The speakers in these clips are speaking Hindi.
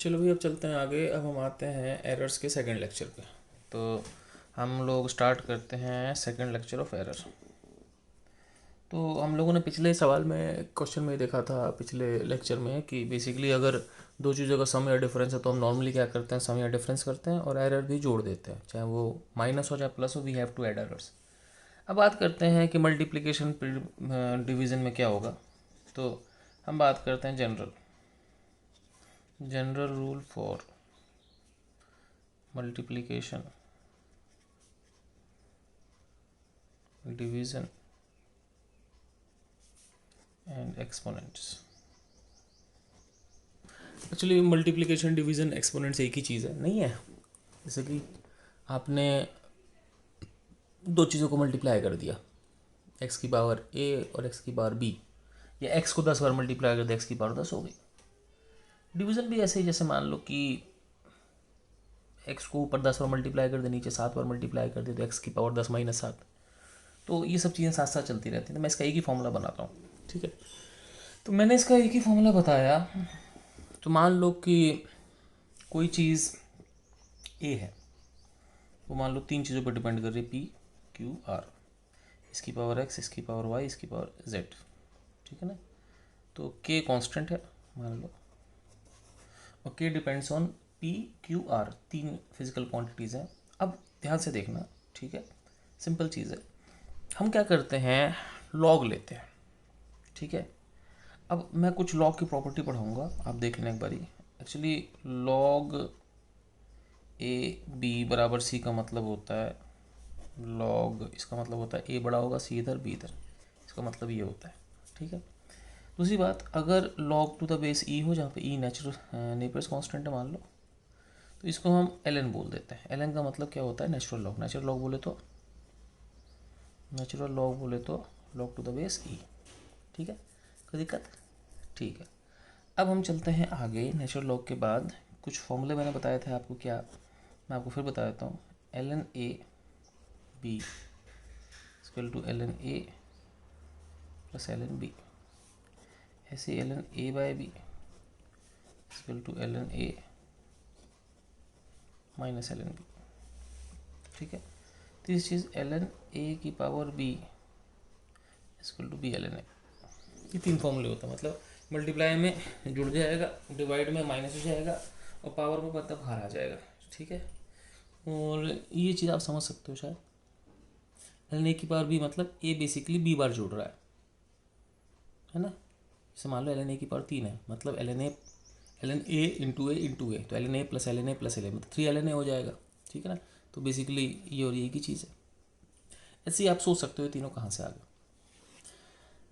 चलो भाई अब चलते हैं आगे। अब हम आते हैं एरर्स के सेकंड लेक्चर पे। तो हम लोग स्टार्ट करते हैं सेकंड लेक्चर ऑफ एरर। तो हम लोगों ने पिछले सवाल में क्वेश्चन में देखा था पिछले लेक्चर में कि बेसिकली अगर दो चीज़ों का सम या डिफरेंस है तो हम नॉर्मली क्या करते हैं, सम या डिफरेंस करते हैं और एरर भी जोड़ देते हैं, चाहे वो माइनस हो चाहे प्लस हो, we have to add errors. अब बात करते हैं कि मल्टीप्लिकेशन डिवीज़न में क्या होगा। तो हम बात करते हैं general rule for multiplication division and exponents. Actually multiplication division exponents एक ही चीज़ है, नहीं है। जैसे कि आपने दो चीज़ों को मल्टीप्लाई कर दिया, एक्स की पावर ए और एक्स की पावर बी, या एक्स को 10 बार मल्टीप्लाई कर दिया, एक्स की पावर 10 हो गई। डिवीज़न भी ऐसे ही, जैसे मान लो कि एक्स को ऊपर 10 बार मल्टीप्लाई कर दे, नीचे 7 बार मल्टीप्लाई कर दे, तो एक्स की पावर 10 माइनस 7। तो ये सब चीज़ें साथ साथ चलती रहती हैं। तो मैं इसका एक ही फॉर्मूला बनाता हूँ, ठीक है। तो मैंने इसका एक ही फॉर्मूला बताया। तो मान लो कि कोई चीज़ ए है, वो मान लो तीन चीज़ों पर डिपेंड कर रही है, पी क्यू आर, इसकी पावर एक्स, इसकी पावर वाई, इसकी पावर जेड, ठीक है ना। तो के कांस्टेंट है मान लो, और के depends on P Q R, तीन फिजिकल क्वांटिटीज़ हैं। अब ध्यान से देखना, ठीक है, सिंपल चीज़ है। हम क्या करते हैं, लॉग लेते हैं, ठीक है। अब मैं कुछ लॉग की प्रॉपर्टी पढ़ाऊंगा, आप देख लेना एक बारी। एक्चुअली लॉग ए बी बराबर सी का मतलब होता है, लॉग इसका मतलब होता है ए बड़ा होगा सी इधर बी इधर, इसका मतलब ये होता है, ठीक है। दूसरी बात, अगर लॉग टू द बेस ई हो, जहाँ पे ई नेचुरल नेपर्स कांस्टेंट है मान लो, तो इसको हम एल एन बोल देते हैं। एल एन का मतलब क्या होता है, नेचुरल लॉग। नेचुरल लॉग बोले तो लॉग टू द बेस ई, ठीक है। कोई दिक्कत, ठीक है। अब हम चलते हैं आगे। नेचुरल लॉग के बाद कुछ फॉर्मूले मैंने बताए थे आपको, क्या मैं आपको फिर बता देता हूँ। L N A B equal to L N A plus L N B, ऐसे L N A by B equal to L N A minus L N B, ठीक है। तीसरी चीज़, एल एन ए की power B equal to B L N A. ये तीन फॉर्मूले होता है, मतलब मल्टीप्लाई में जुड़ जाएगा, डिवाइड में माइनस हो जाएगा, और पावर में मतलब बाहर आ जाएगा, ठीक है। और ये चीज़ आप समझ सकते हो शायद। एल एन ए की पावर बी मतलब ए बेसिकली बी बार जुड़ रहा है ना। जैसे मान लो एल एन ए की पावर 3 है, मतलब L N A into A, तो L N A plus L N A plus L A मतलब 3 एल एन ए हो जाएगा, ठीक है ना। तो बेसिकली ये और ये की चीज़ है। ऐसे ही आप सोच सकते हो तीनों कहाँ से आ गए।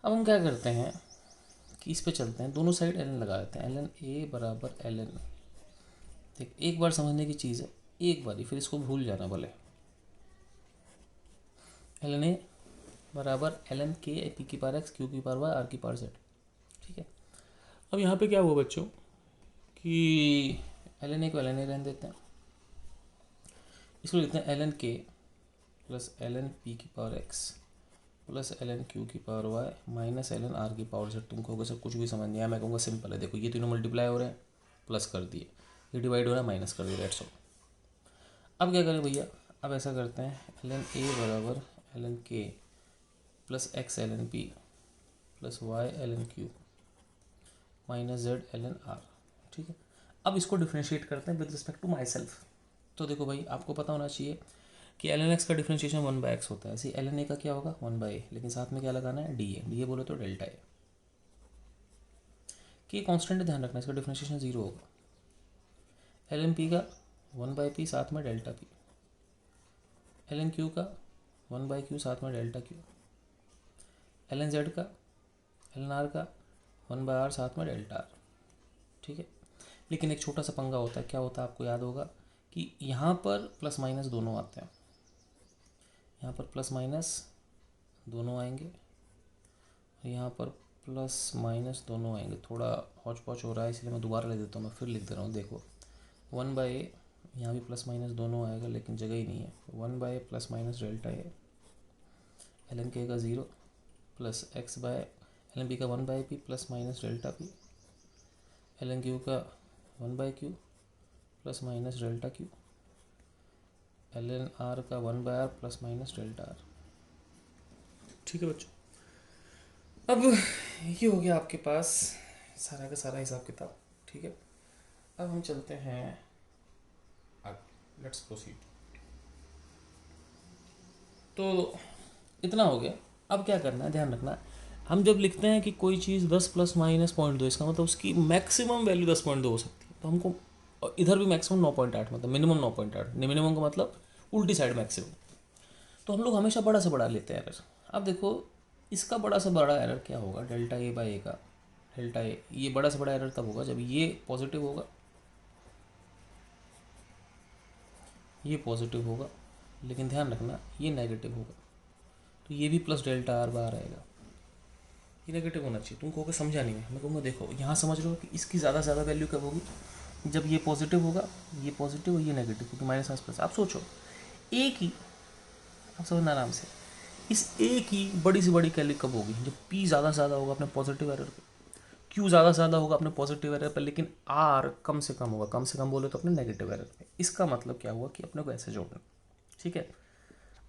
अब हम क्या करते हैं कि इस पे चलते हैं, दोनों साइड एल एन लगा देते हैं। एल एन ए बराबर एल एन, देख एक बार समझने की चीज़ है, एक बार ही, फिर इसको भूल जाना भले। एल एन ए बराबर एल एन के पी की पावर एक्स क्यू की पावर वाई आर की पावर जेड, ठीक है। अब यहाँ पे क्या हुआ बच्चों कि एल एन ए को एल एन ए रहने देते हैं, इसको लिखते हैं L N K plus L N P की power X plus L N Q की power Y minus L N R की पावर जेड। तुम कहोगे सर कुछ भी समझ नहीं आया। मैं कहूँगा सिंपल है, देखो ये तीनों मल्टीप्लाई हो रहे हैं, प्लस कर दिए, ये डिवाइड हो रहा है, माइनस कर दिए, डेट्स ऑल। अब क्या करें भैया, अब ऐसा करते हैं, एल एन ए बराबर L N K plus X L N P plus Y L N Q minus Z L N R, ठीक है। अब इसको डिफ्रेंशिएट करते हैं with respect to myself. तो देखो भाई, आपको पता होना चाहिए कि एल एन एक्स का डिफ्रेंशिएशन 1/x होता है, ऐसे एल एन ए का क्या होगा 1/a, लेकिन साथ में क्या लगाना है, डी ए। डी ए बोले तो डेल्टा ए, कि कॉन्स्टेंट ध्यान रखना, इसका डिफ्रेंशिएशन 0 होगा। एल एन पी का 1/p साथ में delta P, L N Q का 1/q साथ में delta Q, L N Z का एल एन आर का 1/r साथ में डेल्टा आर, ठीक है। लेकिन एक छोटा सा पंगा होता है, क्या होता है आपको याद होगा कि यहाँ पर प्लस माइनस दोनों आते हैं, यहाँ पर प्लस माइनस दोनों आएंगे, और यहाँ पर प्लस माइनस दोनों आएंगे। थोड़ा हौच पौच हो रहा है इसलिए मैं दोबारा लिख देता हूँ, मैं फिर लिख दे रहा हूँ। देखो 1/a, यहाँ भी प्लस माइनस दोनों आएगा लेकिन जगह ही नहीं है। 1/a plus minus delta A, L N K का 0 plus X by L N B का 1/p plus minus delta P, L N Q का 1/q plus minus delta Q, ln r का 1/r plus minus delta r। ठीक है बच्चों, अब ये हो गया आपके पास सारा का सारा हिसाब किताब। ठीक है, अब हम चलते हैं आगे, लेट्स प्रोसीड। तो इतना हो गया। अब क्या करना है, ध्यान रखना, हम जब लिखते हैं कि कोई चीज़ 10 प्लस माइनस 0.2, इसका मतलब उसकी मैक्सिमम वैल्यू 10.2 हो सकती है। तो हमको, और इधर भी मैक्सिमम 9.8, मतलब मिनिमम 9.8, मिनिमम का मतलब उल्टी साइड मैक्सिमम। तो हम लोग हमेशा बड़ा से बड़ा लेते हैं एरर। अब देखो इसका बड़ा से बड़ा एरर क्या होगा, डेल्टा ए बाई ए का डेल्टा ए, ये बड़ा से बड़ा एरर तब होगा जब ये पॉजिटिव होगा, ये पॉजिटिव होगा, लेकिन ध्यान रखना ये नेगेटिव होगा। तो ये भी प्लस डेल्टा आर बार आएगा, ये नेगेटिव होना चाहिए। तुम कहोगे समझा नहीं, मैं कहूँगा देखो यहाँ समझ लो कि इसकी ज़्यादा से ज़्यादा वैल्यू कब होगी, जब ये पॉजिटिव होगा, ये पॉजिटिव और ये नेगेटिव, क्योंकि माइनस माइनस प्लस। आप सोचो ए की, आप समझना आराम से, इस ए की बड़ी से बड़ी वैल्यू कब होगी, जब पी ज़्यादा से ज़्यादा होगा अपने पॉजिटिव एरर पे, क्यू ज़्यादा से ज़्यादा होगा अपने पॉजिटिव एरर पर, लेकिन आर कम से कम होगा, कम से कम बोले तो अपने नेगेटिव एरर पे। इसका मतलब क्या हुआ कि अपने को ऐसे जोड़ना। ठीक है,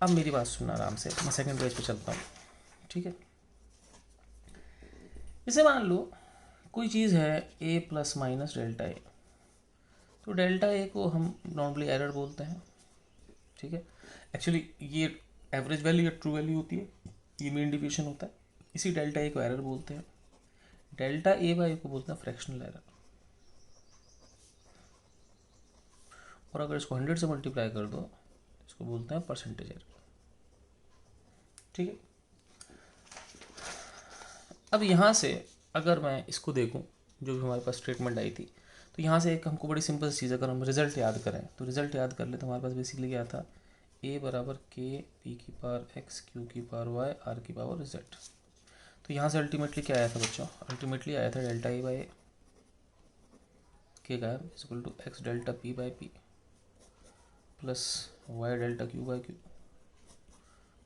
अब मेरी बात सुनना आराम से, मैं सेकंड पेज पे चलता हूँ। ठीक है, इसे मान लो कोई चीज़ है ए प्लस माइनस डेल्टा ए, तो डेल्टा ए को हम नॉर्मली एरर बोलते हैं। ठीक है, एक्चुअली ये एवरेज वैल्यू या ट्रू वैल्यू होती है, ये मीन डिवीजन होता है, इसी डेल्टा ए को एरर बोलते हैं। डेल्टा ए बाई को बोलते हैं फ्रैक्शनल एरर, और अगर इसको 100 से मल्टीप्लाई कर दो इसको बोलते हैं परसेंटेज एरर। ठीक है, अब यहाँ से अगर मैं इसको देखूँ, जो भी हमारे पास स्टेटमेंट आई थी, तो यहाँ से एक हमको बड़ी सिंपल चीज़, अगर हम रिजल्ट याद करें तो रिजल्ट याद कर ले तो हमारे पास बेसिकली क्या था, ए बराबर के पी की पावर एक्स क्यू की पावर वाई आर की पावर जेड। तो यहाँ से अल्टीमेटली क्या आया था बच्चों, अल्टीमेटली आया था डेल्टा ए बाई के का equal to X delta P by P plus Y delta Q by Q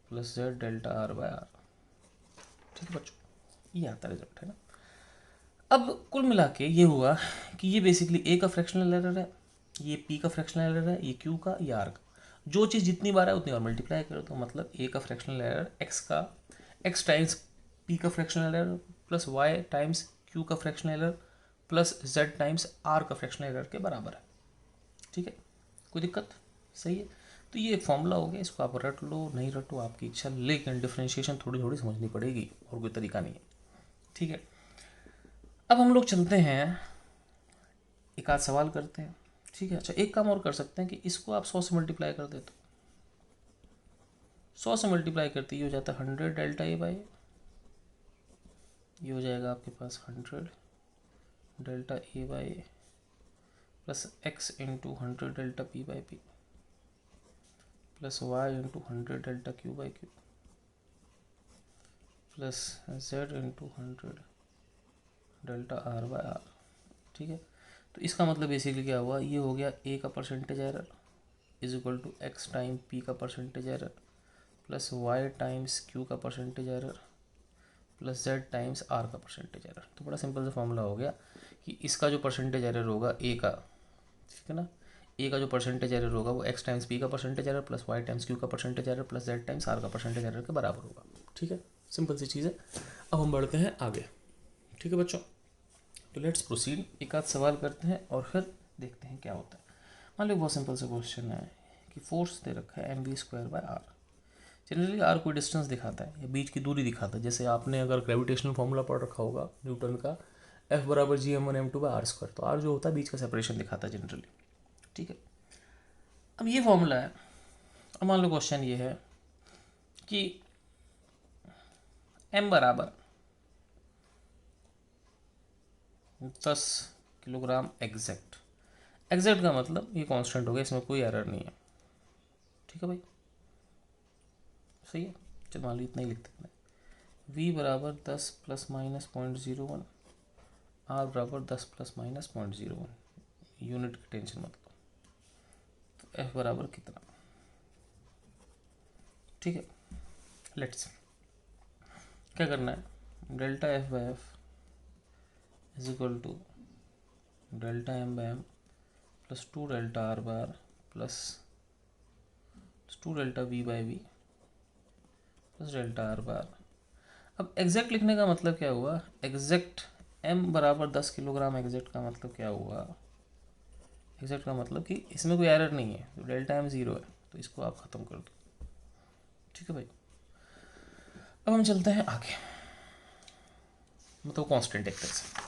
plus Z delta R by R. ठीक है बच्चों, ये आता रिजल्ट है ना। अब कुल मिला के ये हुआ कि ये बेसिकली ए का फ्रैक्शनल एरर है, ये पी का फ्रैक्शनल एरर है, ये क्यू का, ये आर का। जो चीज़ जितनी बार है उतनी बार मल्टीप्लाई करो, तो मतलब ए का फ्रैक्शनल एरर एक्स का, एक्स टाइम्स पी का fractional error plus Y times Q का fractional error plus Z times R का फ्रैक्शनल एरर के बराबर है। ठीक है, कोई दिक्कत, सही है। तो ये एक फॉर्मूला हो गया, इसको आप रट लो नहीं रटो आपकी इच्छा, लेकिन डिफ्रेंशिएशन थोड़ी थोड़ी समझनी पड़ेगी, और कोई तरीका नहीं है। ठीक है, अब हम लोग चलते हैं एक आध सवाल करते हैं। ठीक है, अच्छा एक काम और कर सकते हैं कि इसको आप 100 से मल्टीप्लाई कर दे, तो 100 से मल्टीप्लाई करते ही हो जाता है 100 डेल्टा ए बाई, ये हो जाएगा आपके पास 100 delta A by plus X into 100 delta P by P plus Y into 100 delta Q by Q plus Z into 100 delta R by R. ठीक है, तो इसका मतलब बेसिकली क्या हुआ, ये हो गया ए का percentage error is equal to X time P का percentage error plus Y times Q का percentage error plus Z times R का परसेंटेज एरर। तो बड़ा सिंपल सा फॉर्मूला हो गया कि इसका जो परसेंटेज एरर होगा ए का, ठीक है ना, ए का जो परसेंटेज एरर होगा वो एक्स टाइम्स पी का percentage error plus Y times Q का percentage error plus Z times R का परसेंटेज एरर के बराबर होगा। ठीक है, सिंपल सी चीज़ है। अब हम बढ़ते हैं आगे। ठीक है बच्चों, तो लेट्स प्रोसीड, एक आध सवाल करते हैं और फिर देखते हैं क्या होता है। मान लो बहुत सिंपल सा क्वेश्चन है कि फोर्स दे रखा है mv² by R. Generally R कोई डिस्टेंस दिखाता है या बीच की दूरी दिखाता है, जैसे आपने अगर ग्रेविटेशनल फॉर्मूला पढ़ रखा होगा न्यूटन का, एफ बराबर gm1m2 बाय आर स्क्वायर, तो आर जो होता है बीच का सेपरेशन दिखाता है जनरली। ठीक है, अब ये फॉर्मूला है। अब मान लो क्वेश्चन ये है कि m बराबर 10 किलोग्राम एग्जैक्ट, एग्जैक्ट का मतलब ये कांस्टेंट हो गया, इसमें कोई एरर नहीं है। ठीक है भाई, सही है, चल मान लो इतना ही लिखते हैं। v बराबर 10 प्लस माइनस 0.01, आर बराबर 10 प्लस माइनस 0.01, यूनिट की टेंशन मत लो। तो एफ बराबर कितना, ठीक है, लेट्स क्या करना है, delta F by F is equal to delta M by M plus 2 delta R बार plus 2 delta V by V plus delta R बार। अब एग्जैक्ट लिखने का मतलब क्या हुआ, एग्जैक्ट m बराबर 10 किलोग्राम, एग्जैक्ट का मतलब क्या हुआ, एग्जैक्ट का मतलब कि इसमें कोई एरर नहीं है, तो डेल्टा एम 0 है, तो इसको आप ख़त्म कर दो। ठीक है भाई, अब हम चलते हैं आगे, मतलब कांस्टेंट एक तरह से।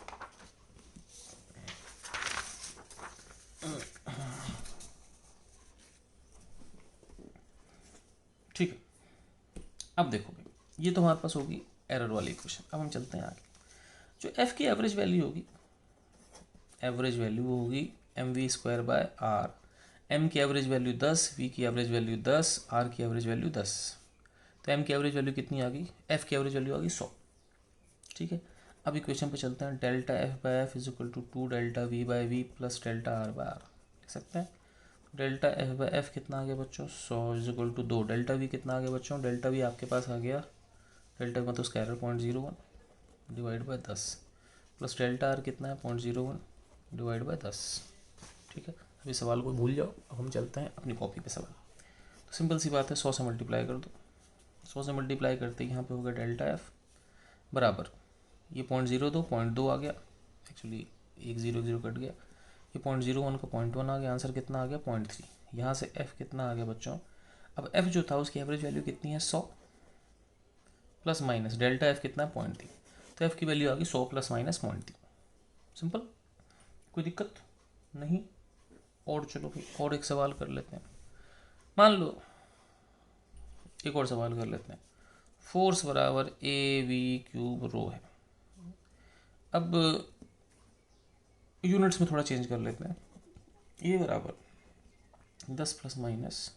ठीक है, अब देखो भाई, ये तो हमारे पास होगी एरर वाली इक्वेशन। अब हम चलते हैं आगे, जो एफ की एवरेज वैल्यू होगी, एवरेज वैल्यू होगी M V square by R. M की एवरेज वैल्यू 10, वी की एवरेज वैल्यू 10, आर की एवरेज वैल्यू 10। तो एम की एवरेज वैल्यू कितनी आ गई, एफ की एवरेज वैल्यू आ गई 100। ठीक है, अब इक्वेशन पे चलते हैं, delta F by F is equal to 2 delta V by V plus delta R by R. लिख सकते हैं डेल्टा एफ बाय एफ कितना आ गया बच्चों, 100 is equal to 2 delta V कितना आ गया बच्चों, डेल्टा वी आपके पास आ गया, डेल्टा मतलब उसका error 0.01 divide by 10 plus delta are कितना है 0.01 डिवाइड बाय 10। ठीक है, अभी सवाल को भूल जाओ, अब हम चलते हैं अपनी कॉपी पे सवाल। तो सिंपल सी बात है, 100 से मल्टीप्लाई कर दो, 100 से मल्टीप्लाई करते ही यहाँ पे होगा डेल्टा एफ बराबर, ये 0.02 आ गया, एक्चुअली 1 0 कट गया, ये 0.01 का 0.1 आ गया, आंसर कितना आ गया 0.3। यहाँ से एफ कितना आ गया बच्चों, अब एफ जो था उसकी एवरेज वैल्यू कितनी है 100 प्लस माइनस डेल्टा एफ कितना है 0.3, तो एफ की वैल्यू आ गई 100 प्लस माइनस 0.3। सिंपल, कोई दिक्कत नहीं। और चलो भाई और एक सवाल कर लेते हैं, मान लो एक और सवाल कर लेते हैं, फोर्स बराबर ए वी क्यूब रो है। अब यूनिट्स में थोड़ा चेंज कर लेते हैं, ए बराबर 10 plus minus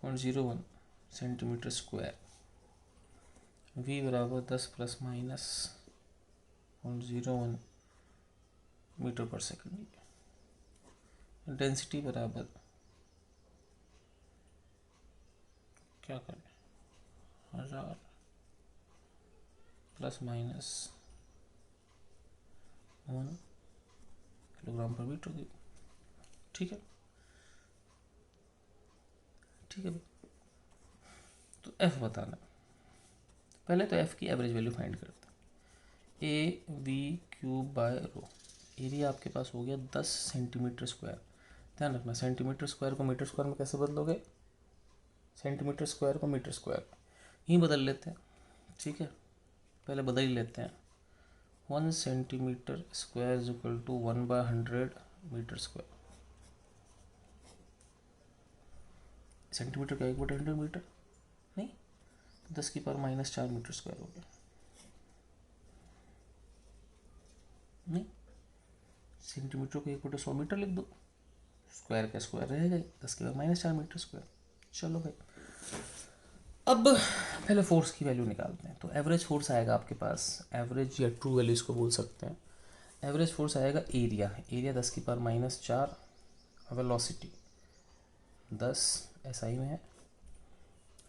0.01 centimetre square, V बराबर 10 प्लस माइनस 0.01 मीटर पर सेकेंड, डेंसिटी बराबर क्या करें 1000 प्लस माइनस 1 किलोग्राम पर मीटर क्यूब। ठीक है, ठीक है भाई, तो एफ बताना, पहले तो एफ की एवरेज वैल्यू फाइंड करते हैं, A V cube by rho, area आपके पास हो गया 10 सेंटीमीटर स्क्वायर। ध्यान रखना सेंटीमीटर स्क्वायर को मीटर स्क्वायर में कैसे बदलोगे, सेंटीमीटर स्क्वायर को मीटर स्क्वायर ही बदल लेते हैं। ठीक है, पहले बदल ही लेते हैं, 1 centimetre square is equal to 1/100 metre square. Centimetre का 1/100 मीटर नहीं, 10 की पावर -4 मीटर स्क्वायर हो गया, नहीं सेंटीमीटर को 1/100 मीटर लिख दो, स्क्वायर का स्क्वायर रहेगा, 10 की पावर -4 मीटर स्क्वायर। चलो भाई, अब पहले फोर्स की वैल्यू निकालते हैं, तो एवरेज फोर्स आएगा आपके पास, एवरेज या ट्रू वैल्यू इसको बोल सकते हैं, एवरेज फोर्स आएगा एरिया, एरिया 10 की पावर -4, वेलोसिटी 10 SI में है,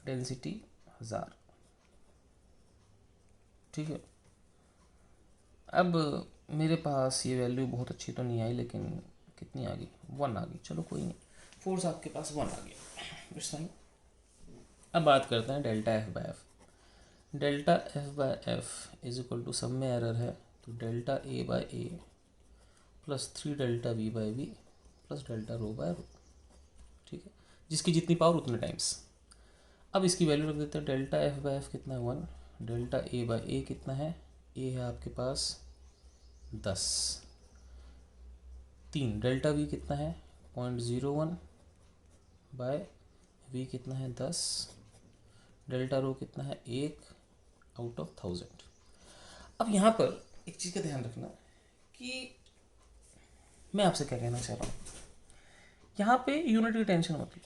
डेंसिटी 1000। ठीक है, अब मेरे पास ये वैल्यू बहुत अच्छी तो नहीं आई, लेकिन कितनी आ गई 1 आ गई, चलो कोई नहीं, फोर्स आपके पास 1 आ गया, इट्स फाइन। अब बात करते हैं delta F by F, delta F by F is equal to, सब में एरर है, तो delta A by A plus 3 delta V by V plus delta rho by rho. ठीक है, जिसकी जितनी पावर उतने टाइम्स। अब इसकी वैल्यू रख देते हैं, डेल्टा एफ बाय एफ कितना है 1, डेल्टा ए बाय ए कितना है, ए है आपके पास 10, 3 डेल्टा वी कितना है 0.01 बाय वी कितना है 10, डेल्टा रो कितना है 1 आउट ऑफ 1000। अब यहाँ पर एक चीज़ का ध्यान रखना कि मैं आपसे क्या कहना चाह रहा हूँ, यहाँ पे यूनिट की टेंशन मत लो,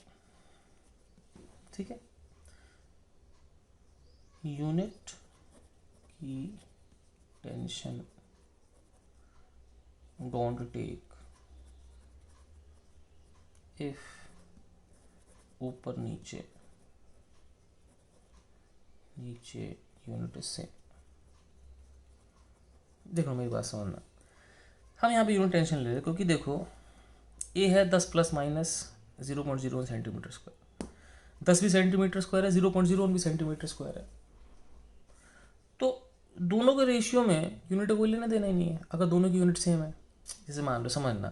ठीक है, यूनिट की टेंशन डोंट टेक इफ ऊपर नीचे नीचे यूनिट से, देखो मेरी बात समझना, हम यहाँ पे यूनिट टेंशन ले रहे हैं क्योंकि देखो ए है 10 प्लस माइनस 0.01 सेंटीमीटर स्क्वायर, 10 भी सेंटीमीटर स्क्वायर है, 0.01 भी सेंटीमीटर स्क्वायर है, तो दोनों के रेशियो में यूनिट कोई लेना देना ही नहीं है अगर दोनों की यूनिट सेम है। जैसे मान लो, समझना,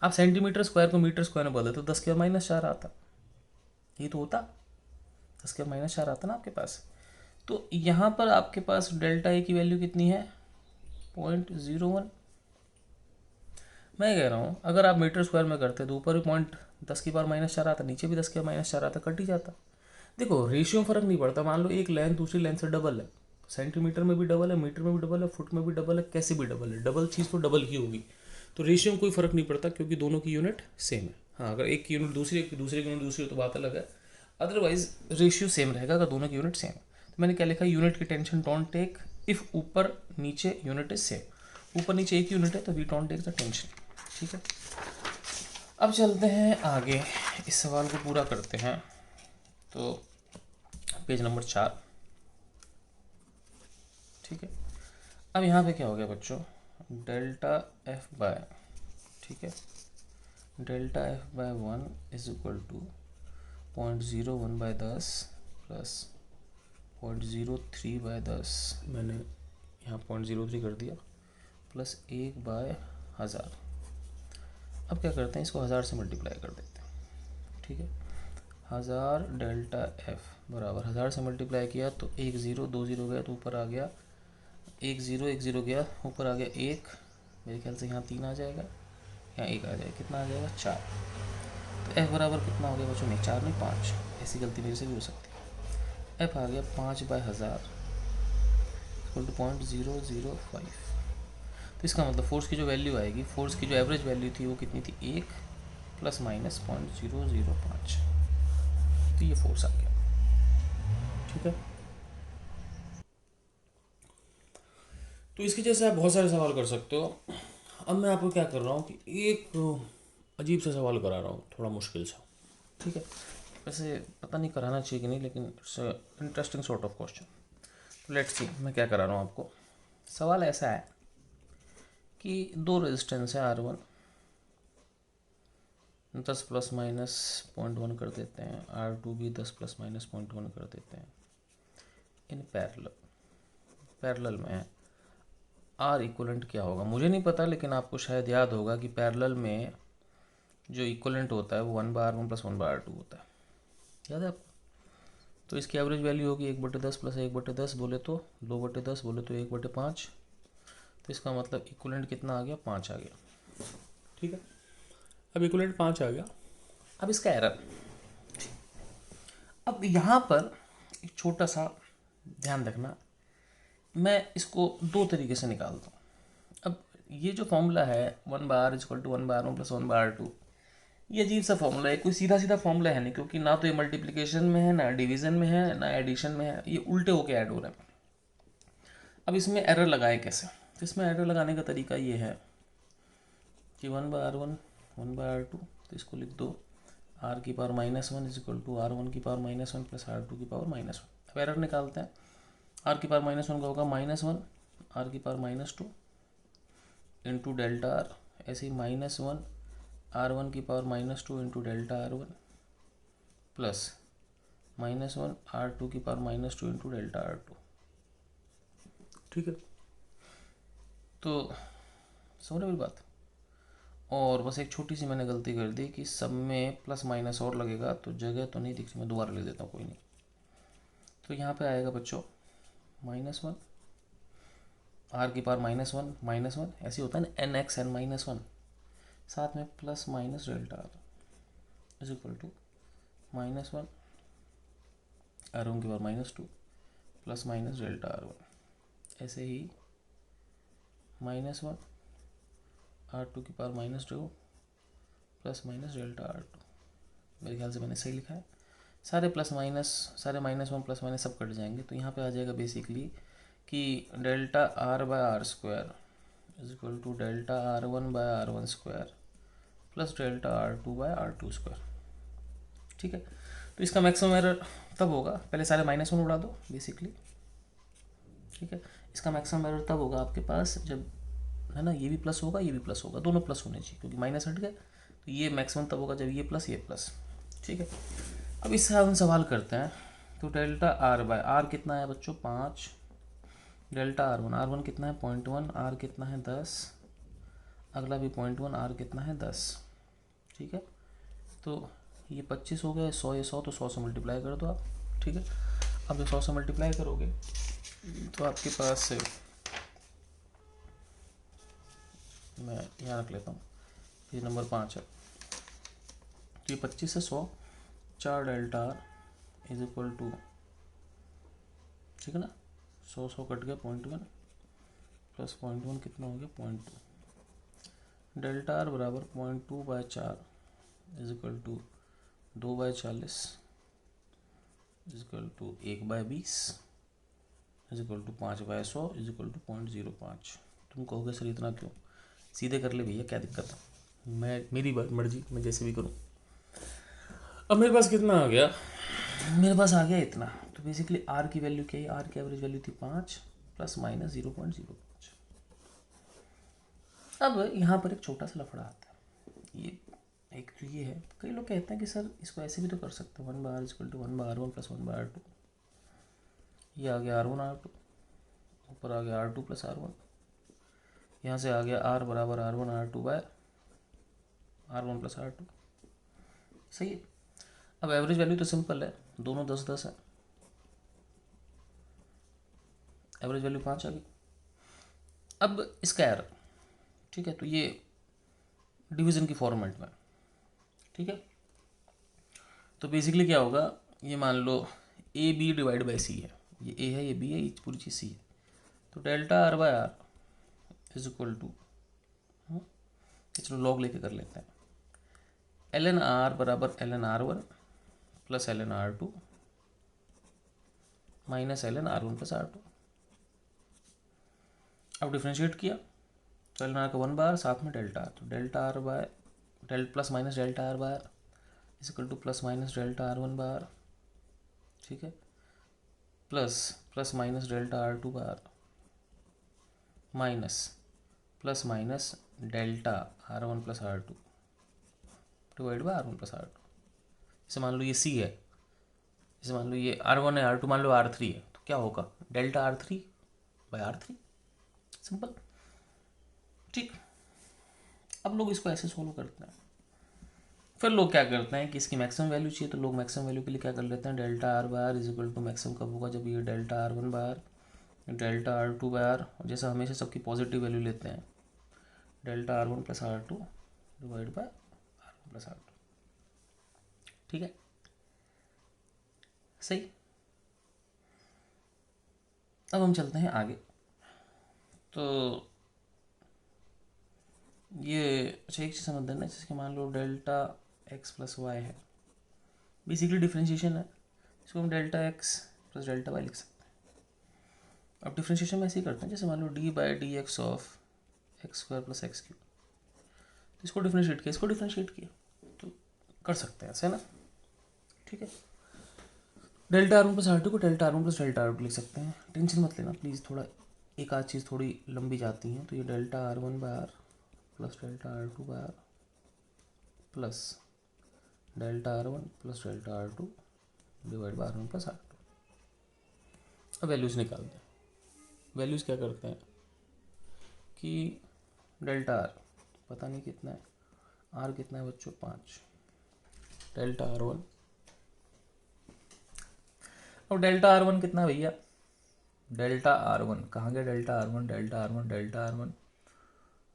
आप सेंटीमीटर स्क्वायर को मीटर स्क्वायर में बदले तो 10 के माइनस 4 आता, ये तो होता, 10 के माइनस 4 आता ना आपके पास। तो यहाँ पर आपके पास डेल्टा ए की वैल्यू कितनी है, 0.01। मैं कह रहा हूँ अगर आप मीटर स्क्वायर में करते तो ऊपर भी 10 की पावर माइनस 4 आता, नीचे भी 10 के माइनस 4 आता, कट ही जाता। देखो रेशियो में फ़र्क नहीं पड़ता, मान लो एक लेंथ दूसरी लेंथ से डबल है, सेंटीमीटर में भी डबल है, मीटर में भी डबल है, फुट में भी डबल है, कैसे भी डबल है, डबल चीज़ तो डबल ही होगी। तो रेशियो में कोई फ़र्क नहीं पड़ता क्योंकि दोनों की यूनिट सेम है। हाँ, अगर एक की यूनिट दूसरी, एक की दूसरे की यूनिट दूसरी हो तो बात अलग है, अदरवाइज रेशियो सेम रहेगा अगर दोनों की यूनिट सेम है। तो मैंने क्या लिखा, यूनिट की टेंशन डोंट टेक इफ़ ऊपर नीचे यूनिट इज सेम। ऊपर नीचे एक यूनिट है तो we don't take the tension. ठीक है, अब चलते हैं आगे, इस सवाल को पूरा करते हैं। तो पेज नंबर 4। ठीक है, अब यहाँ पे क्या हो गया बच्चों, डेल्टा एफ बाय, ठीक है, delta F by 1 is equal to 0.01 by 10 plus 0.03 by 10, मैंने यहाँ 0.03 कर दिया, प्लस 1 बाय 1000। अब क्या करते हैं, इसको 1000 से मल्टीप्लाई कर देते हैं। ठीक है, 1000 डेल्टा एफ बराबर 1000 से मल्टीप्लाई किया तो 1 0 2 0 गया तो ऊपर आ गया 1 0 1 0 गया, ऊपर आ गया 1, मेरे ख्याल से यहाँ 3 आ जाएगा, यहाँ 1 आ जाएगा, कितना आ जाएगा 4। तो एफ बराबर कितना हो गया बच्चों, नहीं 4 नहीं 5, ऐसी गलती मेरे से भी हो सकती है। एफ आ गया 5 बाय 1000 इक्वल टू 0.005। तो इसका मतलब फोर्स की जो वैल्यू आएगी, फोर्स की जो एवरेज वैल्यू थी वो कितनी थी, 1 प्लस माइनस 0.005। तो ये फोर्स आ गया। ठीक है, तो इसके जैसे आप बहुत सारे सवाल कर सकते हो। अब मैं आपको क्या कर रहा हूँ कि एक अजीब सा सवाल करा रहा हूँ, थोड़ा मुश्किल सा। ठीक है, वैसे पता नहीं कराना चाहिए कि नहीं, लेकिन it's interesting sort of question. तो लेट्स सी मैं क्या करा रहा हूँ आपको। सवाल ऐसा है कि दो रेजिस्टेंस है R1, 10 प्लस माइनस 0.1 कर देते हैं, R2 भी 10 प्लस माइनस 0.1 कर देते हैं, इन पैरेलल में है। आर इक्वलेंट क्या होगा मुझे नहीं पता, लेकिन आपको शायद याद होगा कि पैरेलल में जो इक्वलेंट होता है वो 1/R1 प्लस 1/R2 होता है, याद है आपको। तो इसकी एवरेज वैल्यू होगी 1/10 प्लस 1/10 बोले तो 2/10 बोले तो 1/5। तो इसका मतलब इक्वलेंट कितना आ गया, 5 आ गया। ठीक है, अब इक्वलेंट 5 आ गया। अब इसका एरर, अब यहाँ पर एक छोटा सा ध्यान रखना, मैं इसको दो तरीके से निकालता हूँ। अब ये जो फॉर्मूला है 1/R equal to 1/R1 plus 1/R2, ये अजीब सा फॉर्मूला है, कोई सीधा सीधा फॉर्मूला है नहीं, क्योंकि ना तो ये मल्टीप्लिकेशन में है, ना डिवीजन में है, ना एडिशन में है, ये उल्टे होके ऐड हो रहे हैं। अब इसमें एरर लगाए कैसे, तो इसमें एरर लगाने का तरीका ये है कि 1/R1 1/R2, तो इसको लिख दो R की power -1 is equal to R1 की पावर -1 प्लस R2 की पावर -1। अब एरर निकालते हैं, R की पावर -1 का होगा -1, R की पावर -2 इंटू डेल्टा R, ऐसे ही -1 R1 की power -2 into delta R1 plus -1 R2 की पावर -2 इंटू डेल्टा R2। ठीक है, तो समझ रहे मेरी बात। और बस एक छोटी सी मैंने गलती कर दी कि सब में प्लस माइनस और लगेगा, तो जगह तो नहीं दिख रही, मैं दोबारा लिख देता हूँ, कोई नहीं। तो यहाँ पे आएगा बच्चों -1 R की पावर -1 ऐसे होता है ना, NXN -1, साथ में plus minus delta R is equal to -1 R1 की power -2 plus minus delta R1, ऐसे ही -1 R2 की power -2 plus minus delta R2। मेरे ख्याल से मैंने सही लिखा है, सारे प्लस माइनस, सारे -1 प्लस माइनस सब कट जाएंगे, तो यहाँ पे आ जाएगा बेसिकली कि delta R/R² is equal to delta R1/R1² plus delta R2/R2²। ठीक है, तो इसका मैक्सिमम एरर तब होगा, पहले सारे -1 उड़ा दो बेसिकली। ठीक है, इसका मैक्सिमम एरर तब होगा आपके पास जब है ना, ये भी प्लस होगा, ये भी प्लस होगा, दोनों प्लस होने चाहिए, क्योंकि माइनस हट गए तो ये मैक्सिमम तब होगा जब ये प्लस ये प्लस। ठीक है, अब इससे हम सवाल करते हैं। तो डेल्टा आर बाय आर कितना है बच्चों 5, डेल्टा आर वन कितना है 0.1, आर कितना है 10, अगला भी 0.1, आर कितना है 10। ठीक है, तो ये 25 हो गया, 100 ये 100, तो 100 से मल्टीप्लाई कर दो आप। ठीक है, अब जब 100 से मल्टीप्लाई करोगे तो आपके पास, मैं यहाँ रख लेता हूँ, ये नंबर 5 है, तो ये 25 से 100, 4 delta R is equal to, ठीक है ना, 100 कट गया 0.1 प्लस 0.1 कितना हो गया 0.2, डेल्टा आर बराबर 0.2/4 is equal to 2/40 is equal to 1/20 is equal to 5/100 is equal to 0.05। तुम कहोगे सर इतना क्यों, सीधे कर ले भैया, क्या दिक्कत है, मैं मेरी मर्जी, मैं जैसे भी करूँ। अब मेरे पास कितना आ गया, मेरे पास आ गया इतना। तो बेसिकली आर की वैल्यू क्या है, आर की एवरेज वैल्यू थी 5 प्लस माइनस 0.05। अब यहाँ पर एक छोटा सा लफड़ा आता है, ये एक तो ये है, कई लोग कहते हैं कि सर इसको ऐसे भी तो कर सकते हैं, 1/r equal to 1/r1 plus 1/r2, ये आ गया r1 r2, ऊपर आ गया r2 प्लस r1, यहाँ से आ गया r बराबर r1 r2 bye r1 plus r2। सही है, अब एवरेज वैल्यू तो सिंपल है, दोनों 10-10 है, एवरेज वैल्यू 5 आ गई। अब इसका एरर, ठीक है, तो ये डिवीजन की फॉर्मेट में, ठीक है, तो बेसिकली क्या होगा, ये मान लो ए बी डिवाइड बाई सी है, ये ए है, ये बी है, ये पूरी चीज़ सी है, तो delta R by R is equal to, चलो लॉग लेके कर लेते हैं, एल एन आर बराबर L N R one plus L N R two minus L N R one plus R two. अब डिफ्रेंशिएट किया तो एल एन आर का 1/r साथ में डेल्टा आर, तो delta R by plus minus delta R by R is equal to plus minus delta R one by are, ठीक है, plus plus minus delta R two by R minus plus minus delta R one plus R two divide by R one plus R two. इसे मान लो ये सी है, इसे मान लो ये आर वन है, आर टू मान लो आर थ्री है, तो क्या होगा delta R three by R three, simple. ठीक, अब लोग इसको ऐसे सोल्व करते हैं, फिर लोग क्या करते हैं कि इसकी मैक्सिमम वैल्यू चाहिए, तो लोग मैक्सिमम वैल्यू के लिए क्या कर लेते हैं, delta R by R is equal to maximum कब होगा, जब ये delta R one by R delta R two by R, जैसे हमेशा सबकी पॉजिटिव वैल्यू लेते हैं, delta R one plus R two divide by R one plus R two. ठीक है, सही। अब हम चलते हैं आगे, तो ये अच्छा एक चीज़ समझ देना, जैसे मान लो डेल्टा एक्स प्लस वाई है, बेसिकली डिफ्रेंशिएशन है, इसको हम delta X plus delta Y लिख सकते हैं। अब डिफ्रेंशिएशन में ऐसे ही करते हैं, जैसे मान लो D by D X of X square plus X cube, तो इसको डिफ्रेंशिएट किया, इसको डिफ्रेंशिएट किया, तो कर सकते हैं ऐसे ना। ठीक है, delta R one plus R two को delta R one plus delta R two लिख सकते हैं, टेंशन मत लेना प्लीज़, थोड़ा एक आध चीज़ थोड़ी लंबी जाती है, तो ये delta R one by R plus delta R two by R plus delta R one plus delta R two divide by R one plus R two. अब वैल्यूज़ निकाल दें, वैल्यूज़ क्या करते हैं कि डेल्टा आर पता नहीं कितना है, आर कितना है बच्चों 5, डेल्टा आर वन, अब डेल्टा आर वन कितना है भैया, डेल्टा आर वन कहाँ गया, delta R one delta R one delta R one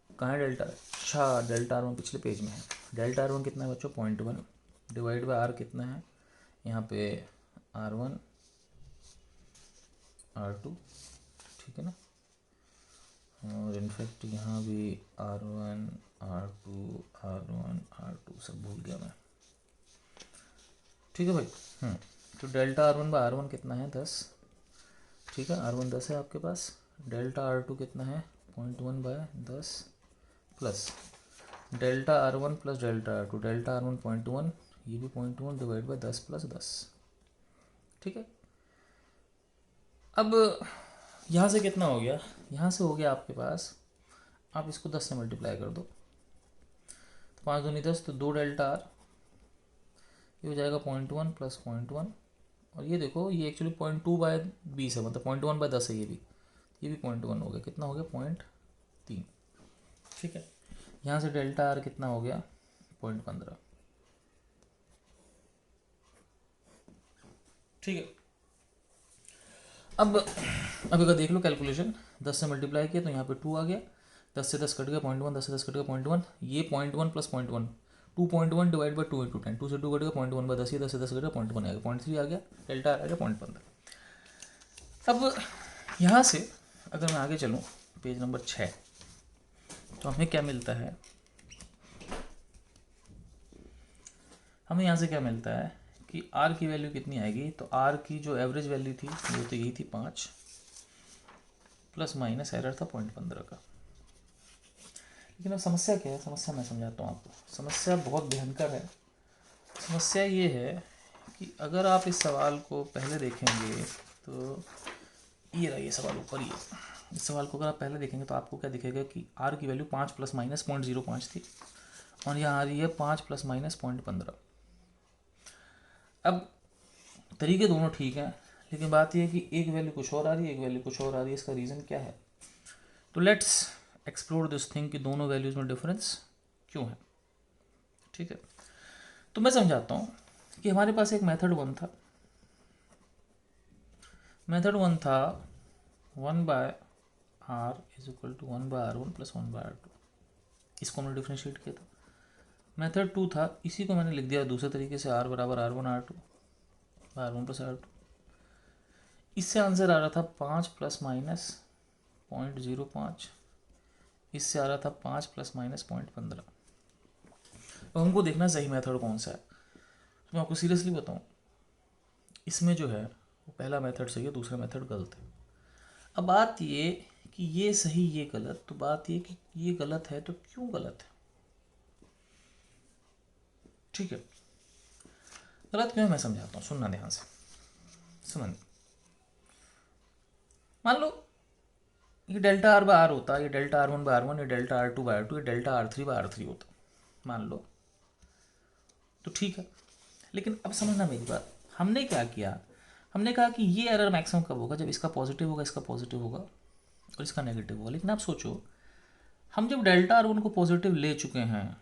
कहाँ है डेल्टा, अच्छा डेल्टा आर वन पिछले पेज में है, डेल्टा आर वन कितना है बच्चों 0.1 डिवाइड बाय आर कितना है यहाँ पे आर वन आर टू, ठीक है ना, और इनफैक्ट यहाँ भी आर वन आर टू सब भूल गया मैं। ठीक है भाई, तो delta R one by R one कितना है 10, ठीक है, आर वन 10 है आपके पास, डेल्टा आर टू कितना है 0.1 by 10 plus delta R one plus delta R two, delta R one 0.1 ये भी 0.1 डिवाइड बाय 10 प्लस 10। ठीक है, अब यहाँ से कितना हो गया, यहाँ से हो गया आपके पास आप इसको 10 से मल्टीप्लाई कर दो, तो 5 दूनी 10, तो 2 डेल्टा आर, ये हो जाएगा 0.1 प्लस 0.1, और ये देखो ये एक्चुअली 0.2/20 है, मतलब 0.1/10 है, ये भी 0.1 हो गया, कितना हो गया 0.3। ठीक है, यहाँ से डेल्टा आर कितना हो गया 0.15। ठीक है, अब अगर देख लो कैलकुलेशन, 10 से मल्टीप्लाई किया तो यहाँ पे 2 आ गया, 10 से 10 कट गया 0.1, 10 से 10 कट गया 0.1, ये 0.1 प्लस 0.1, 2.1 डिवाइड बाई 2 इंटू 10, 2 से 2 कट गया 0.1/10, ये 10 से 10 कट गया 0.1 आ गया, 0.3 आ गया, डेल्टा आ गया 0.15। अब यहाँ से अगर मैं आगे चलूँ पेज नंबर 6, तो हमें क्या मिलता है, हमें यहाँ से क्या मिलता है कि R की वैल्यू कितनी आएगी, तो R की जो एवरेज वैल्यू थी वो तो यही थी 5, प्लस माइनस एरर था 0.15 का। लेकिन अब समस्या क्या है, समस्या मैं समझाता हूँ आपको, समस्या बहुत भयंकर है। समस्या ये है कि अगर आप इस सवाल को पहले देखेंगे तो ये रहा, ये सवाल ऊपर ही है, इस सवाल को अगर आप पहले देखेंगे तो आपको क्या दिखेगा कि R की वैल्यू 5 प्लस माइनस 0.05 थी, और यहाँ आ रही है 5 प्लस माइनस 0.15। अब तरीके दोनों ठीक हैं, लेकिन बात यह है कि एक वैल्यू कुछ और आ रही है, एक वैल्यू कुछ और आ रही है, इसका रीज़न क्या है। तो लेट्स एक्सप्लोर दिस थिंग कि दोनों वैल्यूज़ में डिफरेंस क्यों है। ठीक है, तो मैं समझाता हूँ कि हमारे पास एक मेथड वन था, मेथड वन था 1/r is equal to 1/r1 plus 1/r2, इसको हमने डिफ्रेंशिएट किया था। मेथड टू था, इसी को मैंने लिख दिया दूसरे तरीके से, r बराबर r1 r1 प्लस r2। इससे आंसर आ रहा था 5 प्लस माइनस 0.05, इससे आ रहा था 5 प्लस माइनस 0.15। अब हमको देखना सही मेथड कौन सा है। तो मैं आपको सीरियसली बताऊं, इसमें जो है वो पहला मेथड सही है, दूसरा मेथड गलत है। अब बात ये कि ये सही ये गलत, तो बात ये कि ये गलत है तो क्यों गलत है। ठीक है, गलत क्यों है मैं समझाता हूँ, सुनना ध्यान से, समझ। मान लो ये डेल्टा आर बाय आर होता, ये डेल्टा r1/r1, ये डेल्टा r2/r2, ये डेल्टा r3/r3 होता, मान लो, तो ठीक है। लेकिन अब समझना मेरी बात, हमने क्या किया, हमने कहा कि ये एरर मैक्सिमम कब होगा, जब इसका पॉजिटिव होगा, इसका पॉजिटिव होगा और इसका नेगेटिव होगा। लेकिन आप सोचो, हम जब डेल्टा r1 को पॉजिटिव ले चुके हैं,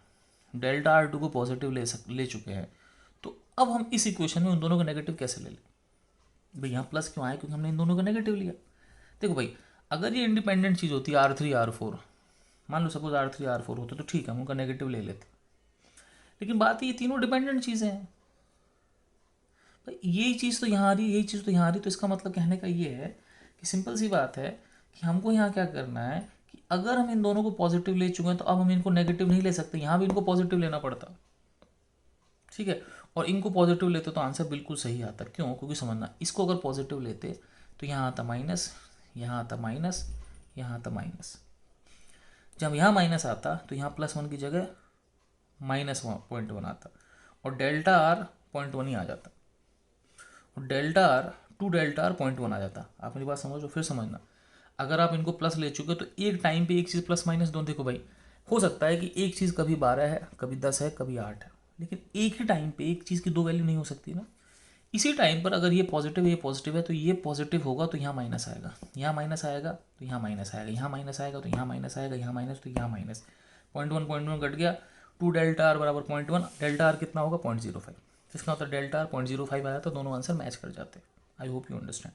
डेल्टा r2 को पॉजिटिव ले चुके हैं, तो अब हम इस इक्वेशन में उन दोनों का नेगेटिव कैसे ले लें। भाई यहाँ प्लस क्यों आया, क्योंकि हमने इन दोनों का नेगेटिव लिया। देखो भाई, अगर ये इंडिपेंडेंट चीज़ होती है r3 r4, मान लो सपोज r3 r4 होता तो ठीक है, हम उनका नेगेटिव ले लेते। लेकिन बात ये तीनों डिपेंडेंट चीज़ें हैं, भाई यही चीज़ तो यहाँ आ रही है, यही चीज़ तो यहाँ आ रही है, तो इसका मतलब कहने का ये है कि सिंपल सी बात है कि हमको यहाँ क्या करना है कि अगर हम इन दोनों को पॉजिटिव ले चुके हैं तो अब हम इनको नेगेटिव नहीं ले सकते, यहाँ भी इनको पॉजिटिव लेना पड़ता। ठीक है, और इनको पॉजिटिव लेते तो आंसर बिल्कुल सही आता। क्यों, क्योंकि समझना, इसको अगर पॉजिटिव लेते तो यहाँ आता माइनस, यहाँ आता माइनस, यहाँ आता माइनस। जब यहाँ माइनस आता तो यहाँ +1 की जगह -0.1 आता, और डेल्टा आर 0.1 ही आ जाता, और डेल्टा आर 0.1 आ जाता। आप मेरी बात समझो, फिर समझना, अगर आप इनको प्लस ले चुके हो तो एक टाइम पे एक चीज़ प्लस माइनस दोनों, देखो भाई हो सकता है कि एक चीज़ कभी 12 है, कभी 10 है, कभी 8 है, लेकिन एक ही टाइम पे एक चीज़ की दो वैल्यू नहीं हो सकती ना। इसी टाइम पर अगर ये पॉजिटिव है, ये पॉजिटिव है, तो ये पॉजिटिव होगा तो यहाँ माइनस आएगा, यहाँ माइनस आएगा तो यहाँ माइनस आएगा, यहाँ माइनस आएगा तो यहाँ माइनस आएगा, यहाँ माइनस तो यहाँ माइनस। 0.1 कट गया, 2 डेल्टा आर बराबर 0.1, डेल्टा आर कितना होगा 0.05, इसका मतलब डेल्टा आर 0.05 आया, तो दोनों आंसर मैच कर जाते। I hope you understand.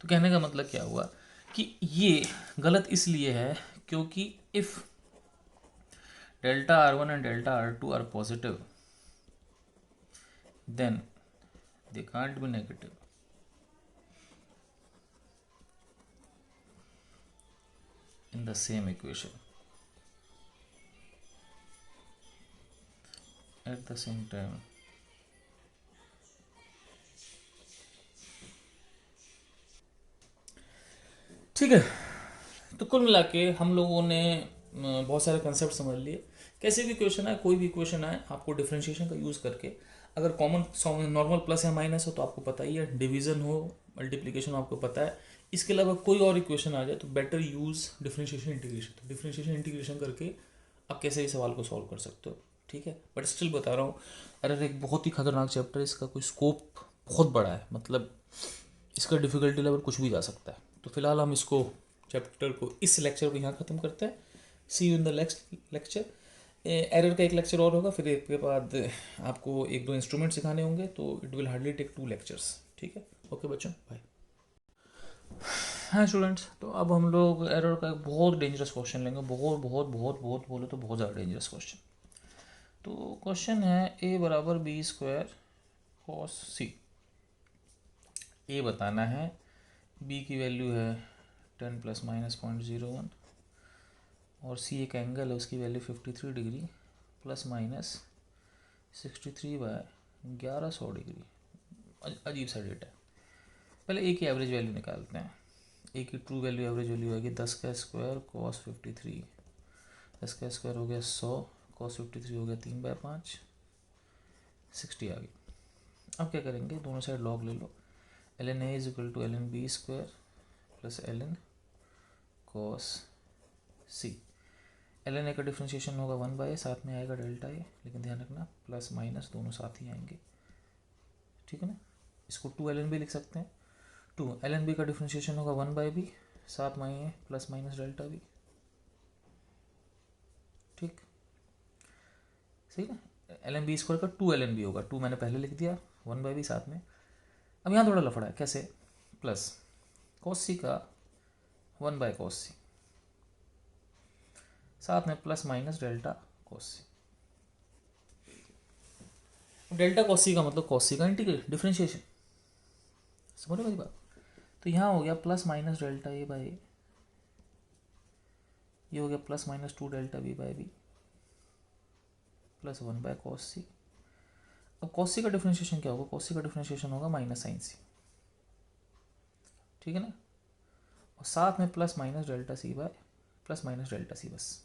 तो कहने का मतलब क्या हुआ कि ये गलत इसलिए है क्योंकि if delta r1 and delta r2 are positive, then they can't be negative. In the same equation at the same time. ठीक है, तो कुल मिला के हम लोगों ने बहुत सारे कंसेप्ट समझ लिए। कैसे भी क्वेश्चन आए, कोई भी क्वेश्चन आए, आपको डिफरेंशिएशन का यूज़ करके, अगर कॉमन नॉर्मल प्लस या माइनस हो तो आपको पता ही है, डिवीज़न हो मल्टीप्लिकेशन हो आपको पता है, इसके अलावा कोई और इक्वेशन आ जाए तो बेटर यूज़ डिफरेंशिएशन इंटीग्रेशन। तो डिफरेंशिएशन इंटीग्रेशन करके आप कैसे भी सवाल को सॉल्व कर सकते हो, ठीक है। बट स्टिल बता रहा हूँ, एरर एक बहुत ही खतरनाक चैप्टर है, इसका कोई स्कोप बहुत बड़ा है, मतलब इसका डिफ़िकल्टी लेवल कुछ भी जा सकता है। तो फिलहाल हम इसको चैप्टर को, इस लेक्चर को यहाँ ख़त्म करते हैं। See you in the next lecture. Error का एक लेक्चर और होगा, फिर इसके बाद आपको एक दो इंस्ट्रूमेंट सिखाने होंगे, तो it will hardly take 2 lectures, ठीक है। ओके बच्चों, बाय। हाँ स्टूडेंट्स, तो अब हम लोग एरर का एक बहुत डेंजरस क्वेश्चन लेंगे, बहुत बहुत बहुत बहुत बोले तो बहुत ज़्यादा डेंजरस क्वेश्चन। तो क्वेश्चन है a बराबर बी स्क्वायर कॉस सी। ए बताना है, b की वैल्यू है 10 प्लस माइनस 0.01 और सी एक एंगल है, उसकी value 53 degree plus minus 63/1100 degree. अजीब सा डेटा है। पहले ए की एवरेज वैल्यू निकालते हैं। ए की ट्रू वैल्यू एवरेज वैल्यू आएगी 10 का स्क्वायर कॉस 53, 10 का स्क्वायर हो गया 100, कॉस 53 हो गया 3/5, 60 आ गई। अब क्या करेंगे, दोनों साइड लॉग ले लो। ln a is equal to ln b square plus ln cos C. ln a का डिफ्रेंशिएशन होगा 1/a, साथ में आएगा डेल्टा ए, लेकिन ध्यान रखना प्लस माइनस दोनों साथ ही आएंगे, ठीक है ना। इसको 2 ln b लिख सकते हैं। 2 ln b का डिफ्रेंशिएशन होगा 1/b, साथ में आए प्लस माइनस डेल्टा b, ठीक, सही ना। ln b स्क्वायर का 2 ln b होगा, 2 मैंने पहले लिख दिया, 1/b साथ में। अब यहाँ थोड़ा लफड़ा है, कैसे, प्लस कॉस सी का 1/cos सी, साथ में प्लस माइनस डेल्टा कॉस सी। डेल्टा कॉस सी का मतलब कॉस सी का इंटीग्रेट डिफरेंशिएशन, समझ मेरी बात। तो यहाँ हो गया plus minus delta A by A, ये हो गया plus minus 2 delta B by B plus 1/cos C. अब cos सी का डिफरेंशिएशन क्या होगा, cos सी का डिफरेंशिएशन होगा माइनस साइन सी, ठीक है ना, और साथ में plus minus delta C by plus minus delta C बस।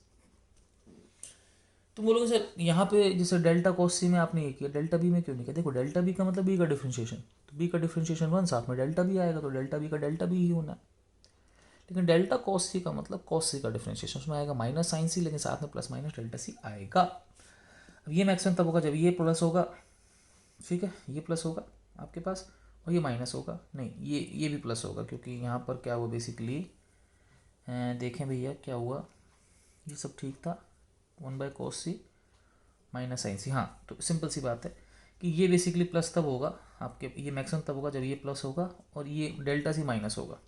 तुम बोलोगे सर यहाँ पे जैसे डेल्टा कॉस सी में आपने ये किया, डेल्टा बी में क्यों नहीं किया। देखो डेल्टा बी का मतलब बी का डिफरेंशिएशन, तो बी का डिफरेंशिएशन 1, साथ में डेल्टा बी आएगा, तो डेल्टा बी का डेल्टा बी ही होना है। लेकिन डेल्टा कॉस सी का मतलब कॉस सी का डिफरेंशिएशन, उसमें आएगा माइनस साइन सी, लेकिन साथ में प्लस माइनस डेल्टा सी आएगा। अब ये मैक्सिमम तब होगा जब ये प्लस होगा, ठीक है, ये प्लस होगा आपके पास, और ये माइनस होगा, नहीं ये भी प्लस होगा, क्योंकि यहाँ पर क्या हुआ बेसिकली, देखें भैया क्या हुआ, ये सब ठीक था, 1/cos सी माइनस साइन सी। हाँ, तो सिंपल सी बात है कि ये बेसिकली प्लस तब होगा आपके, ये मैक्सिमम तब होगा जब ये प्लस होगा और ये डेल्टा सी माइनस होगा,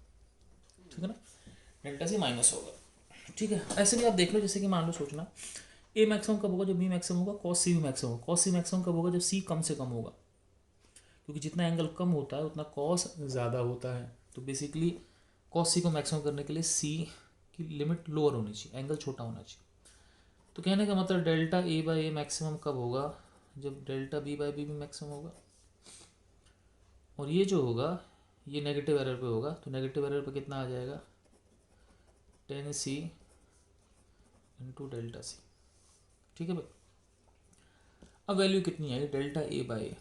ठीक है ना, डेल्टा सी माइनस होगा, ठीक है। ऐसे भी आप देख लो, जैसे कि मान लो सोचना, ए मैक्सिमम कब होगा, जब बी मैक्सिमम होगा, कॉस सी भी मैक्सिमम होगा। कॉस सी मैक्सिमम कब होगा, जब सी कम से कम होगा, क्योंकि जितना एंगल कम होता है उतना कॉस ज़्यादा होता है। तो बेसिकली कॉस सी को मैक्सिमम करने के लिए सी की लिमिट लोअर होनी चाहिए, एंगल छोटा होना चाहिए। तो कहने का मतलब delta A by A maximum कब होगा, जब डेल्टा बी बाई बी भी मैक्सिमम होगा, और ये जो होगा ये नेगेटिव एरर पे होगा, तो नेगेटिव एरर पे कितना आ जाएगा, 10c इंटू डेल्टा सी, ठीक है भाई। अब वैल्यू कितनी आई, डेल्टा ए बाई ए,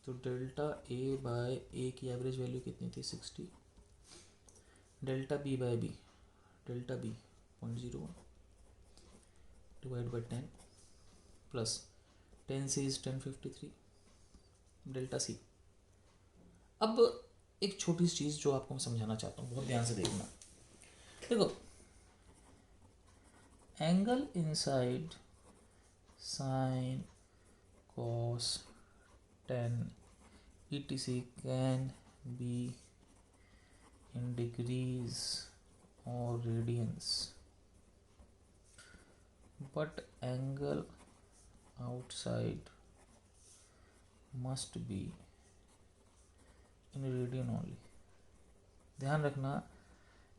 तो डेल्टा ए बाय ए की एवरेज वैल्यू कितनी थी 60, delta B by B, delta B 0.01 divide by 10 plus 10c is 1053 delta C. अब एक छोटी सी चीज़ जो आपको मैं समझाना चाहता हूँ, बहुत ध्यान से देखना। देखो angle inside sine cos tan etc can be in degrees or radians, but angle outside must be in radian only। ध्यान रखना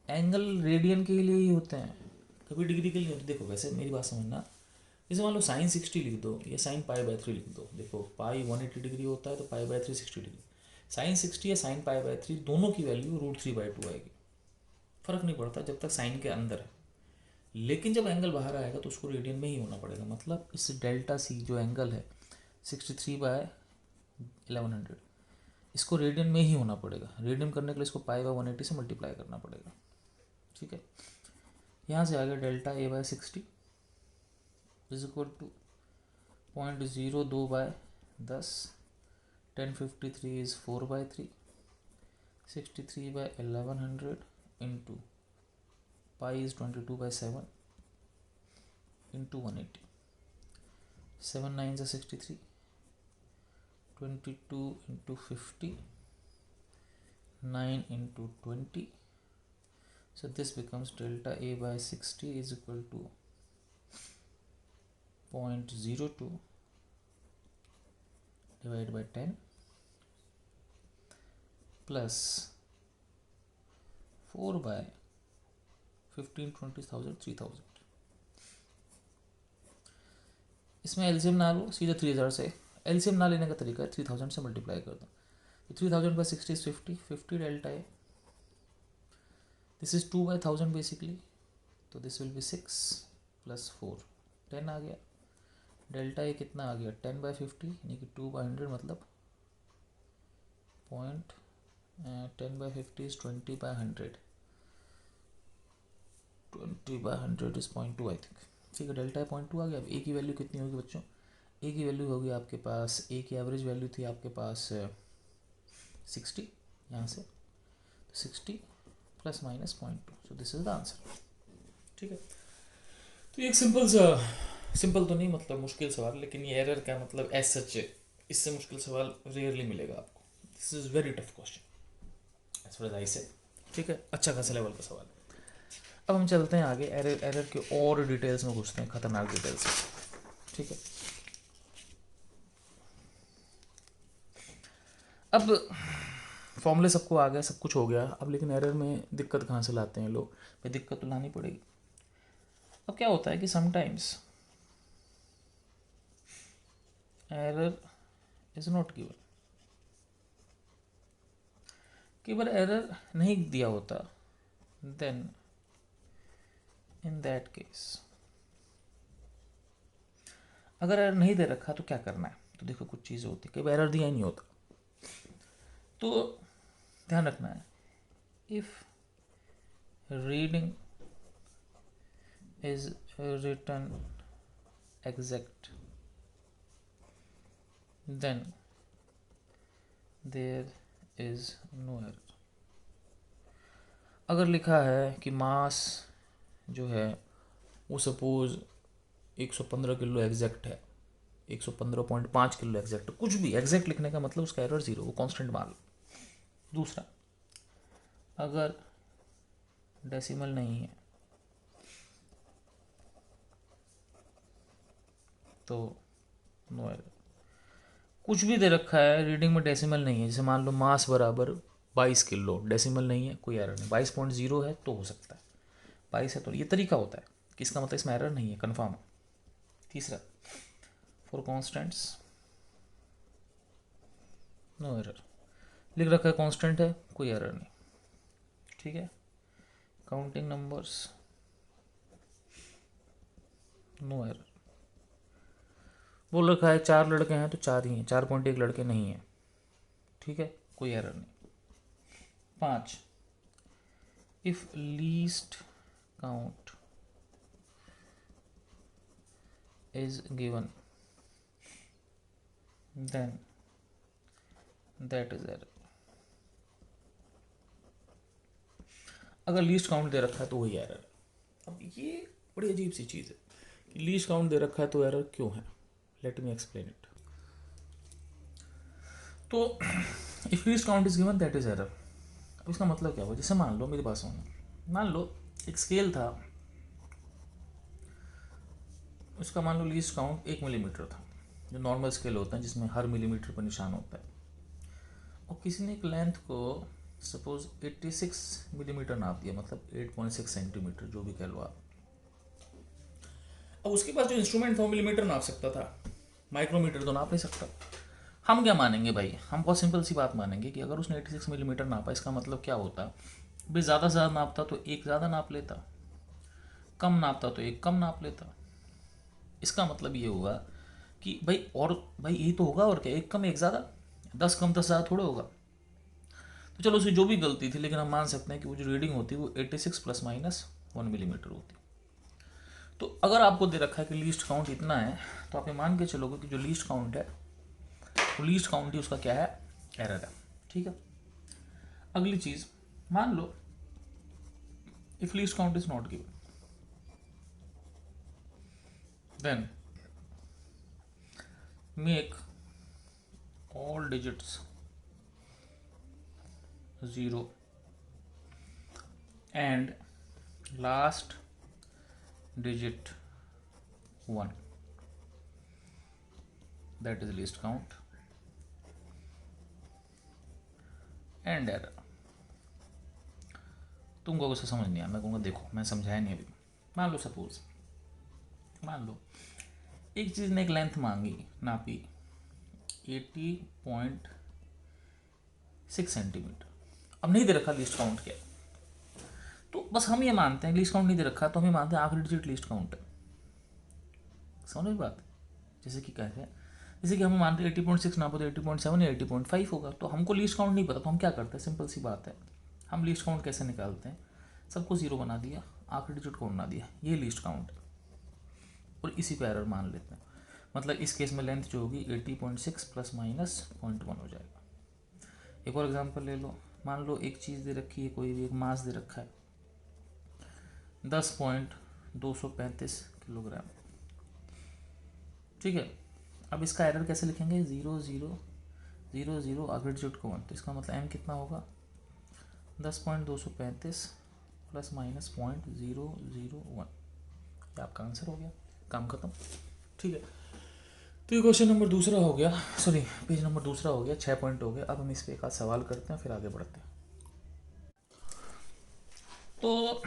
एंगल रेडियन के लिए ही होते हैं, कभी डिग्री के लिए होते। देखो वैसे मेरी बात समझना, जैसे मान लो साइन 60 लिख दो या साइन π/3 लिख दो। देखो पाई 180 डिग्री होता है, तो π/3 60 डिग्री। साइन 60 या साइन π/3 दोनों की वैल्यू √3/2 आएगी, फर्क नहीं पड़ता जब तक साइन के अंदर है। लेकिन जब एंगल बाहर आएगा तो उसको रेडियन में ही होना पड़ेगा। मतलब इस डेल्टा सी जो एंगल है 63/1100, इसको रेडियन में ही होना पड़ेगा, रेडियन करने के लिए इसको पाई बाय 180 से मल्टीप्लाई करना पड़ेगा, ठीक है। यहाँ से आ गया delta A by 60 is equal to 0.02/10, 1053 is 4/3, 63/1100 into pi is 22/7 into 180, 7 9 is 63, 22 into 50, 9 into 20. So this becomes delta A by 60 is equal to 0.02 divided by 10 plus 4 by 15, 20,000, 3,000. इसमें एलसीएम ना लो, सीधे 3000 से, एलसीएम ना लेने का तरीका है 3000 से मल्टीप्लाई कर दो, तो 3000 by 60 is 50, 50 डेल्टा है, दिस इज 2/1000 बेसिकली, तो दिस विल बी 6 प्लस 4, 10 आ गया, डेल्टा ए कितना आ गया 10/50 यानी कि 2/100 मतलब 10/50 इज 20/100, 20/100 इज 0.2 आई थिंक, ठीक है, डेल्टा 0.2 आ गया। अब ए की वैल्यू कितनी होगी बच्चों, ए की वैल्यू होगी आपके पास, ए की एवरेज वैल्यू थी आपके पास 60, यहाँ से 60 plus minus 0.2, so this is the answer, ठीक है। तो ये एक सिंपल तो नहीं मतलब मुश्किल सवाल, लेकिन ये एरर का मतलब एज सच इससे मुश्किल सवाल रेयरली मिलेगा आपको, this is very tough question as far as I say, ठीक है, अच्छा खासा लेवल का सवाल। अब हम चलते हैं आगे, एरर के और डिटेल्स में घुसते हैं, खतरनाक डिटेल्स, ठीक है। अब फॉर्मूले सबको आ गया, सब कुछ हो गया, अब लेकिन एरर में दिक्कत कहाँ से लाते हैं लोग, भाई दिक्कत तो लानी पड़ेगी। अब क्या होता है कि sometimes error is not given, कि बार एरर नहीं दिया होता, देन इन दैट केस अगर एरर नहीं दे रखा तो क्या करना है, तो देखो कुछ चीज़ें होती है, कई बार एरर दिया ही नहीं होता, तो ध्यान रखना है, if reading is written exact then there is no error. अगर लिखा है कि मास जो है वो सपोज 115 किलो एग्जैक्ट है, 115.5 किलो एग्जैक्ट, कुछ भी एग्जैक्ट लिखने का मतलब उसका एरर 0, वो कांस्टेंट मान लो। दूसरा, अगर डेसिमल नहीं है तो नो एरर। कुछ भी दे रखा है रीडिंग में डेसिमल नहीं है, जैसे मान लो मास बराबर 22 किलो, डेसिमल नहीं है, कोई एरर नहीं, 22.0 है तो हो सकता है, 22 है तो ये तरीका होता है कि इसका मतलब इसमें एरर नहीं है, कन्फर्म है। तीसरा, फॉर कॉन्स्टेंट्स नो एरर, लिख रखा है कांस्टेंट है, कोई एरर नहीं, ठीक है। काउंटिंग नंबर्स नो एरर, बोल रखा है 4 लड़के हैं तो 4 ही हैं, 4.1 लड़के नहीं हैं, ठीक है, कोई एरर नहीं। 5, if least count is given then that is error. अगर लीस्ट काउंट दे रखा है तो वही एरर है। अब ये बड़ी अजीब सी चीज़ है कि लीस्ट काउंट दे रखा है तो एरर क्यों है, लेट मी एक्सप्लेन इट। तो if least count is given that is error. अब इसका मतलब क्या हुआ, जैसे मान लो मेरी बात सुनो, मान लो एक स्केल था, उसका मान लो लीस्ट काउंट 1 मिलीमीटर था, जो नॉर्मल स्केल होता है जिसमें हर मिलीमीटर पर निशान होता है, और किसी ने एक लेंथ को सपोज 86 मिलीमीटर नाप दिया, मतलब 8.6 सेंटीमीटर जो भी कह लो आप। अब उसके पास जो इंस्ट्रूमेंट था वो मिलीमीटर नाप सकता था, माइक्रोमीटर तो नाप नहीं सकता। हम क्या मानेंगे भाई, हम बहुत सिंपल सी बात मानेंगे कि अगर उसने 86 मिलीमीटर नापा, इसका मतलब क्या होता, भाई ज़्यादा से ज़्यादा नापता तो एक ज़्यादा नाप लेता, कम नापता तो एक कम नाप लेता। इसका मतलब ये हुआ कि भाई, और भाई यही तो होगा, और क्या, एक कम एक ज़्यादा, 10 कम 10 ज़्यादा थोड़ा होगा, चलो उसकी जो भी गलती थी, लेकिन हम मान सकते हैं कि वो जो रीडिंग होती है वो 86 प्लस माइनस 1 मिलीमीटर होती है। तो अगर आपको दे रखा है कि लीस्ट काउंट इतना है, तो आप ये मान के चलोगे कि जो लीस्ट काउंट है वो लीस्ट काउंट ही उसका क्या है, एरर है। ठीक है, अगली चीज, मान लो if least count is not given, then make all digits 0 and last digit 1, that is least count and error। तुमको उसे समझ नहीं आया, मैं कहूँगा देखो मैं समझाया नहीं अभी। मान लो सपोज, मान लो एक चीज़ ने एक लेंथ मांगी, नापी 80.6 सेंटीमीटर, अब नहीं दे रखा लीस्ट काउंट क्या है, तो बस हम ये मानते हैं लीस्ट काउंट नहीं दे रखा, तो हम ये मानते हैं आखिरी डिजिट लीस्ट काउंट है। समझ बात, जैसे कि कहते हैं, जैसे कि हम मानते हैं 80.6 ना तो 80.7 या 80.5 होगा, तो हमको लीस्ट काउंट नहीं पता, तो हम क्या करते हैं, सिंपल सी बात है, हम लीस्ट काउंट कैसे निकालते हैं, सबको 0 बना दिया, आखिरी डिजिट को बना दिया, ये लीस्ट काउंट है, और इसी पे एरर मान लेते हैं। मतलब इस केस में लेंथ जो होगी 80.6 प्लस माइनस 0.1 हो जाएगा। एक और एग्जांपल ले लो, मान लो एक चीज़ दे रखी है, कोई भी एक मास दे रखा है 10.235 किलोग्राम। ठीक है, अब इसका एरर कैसे लिखेंगे, 0 0 0 0 आगे डिजिट को 1, तो इसका मतलब m कितना होगा 10.235 प्लस माइनस 0.001, ये आपका आंसर हो गया, काम खत्म। ठीक है, तो ये क्वेश्चन नंबर दूसरा हो गया, सॉरी पेज नंबर दूसरा हो गया, 6 पॉइंट हो गया। अब हम इस पर एक आध सवाल करते हैं, फिर आगे बढ़ते हैं। तो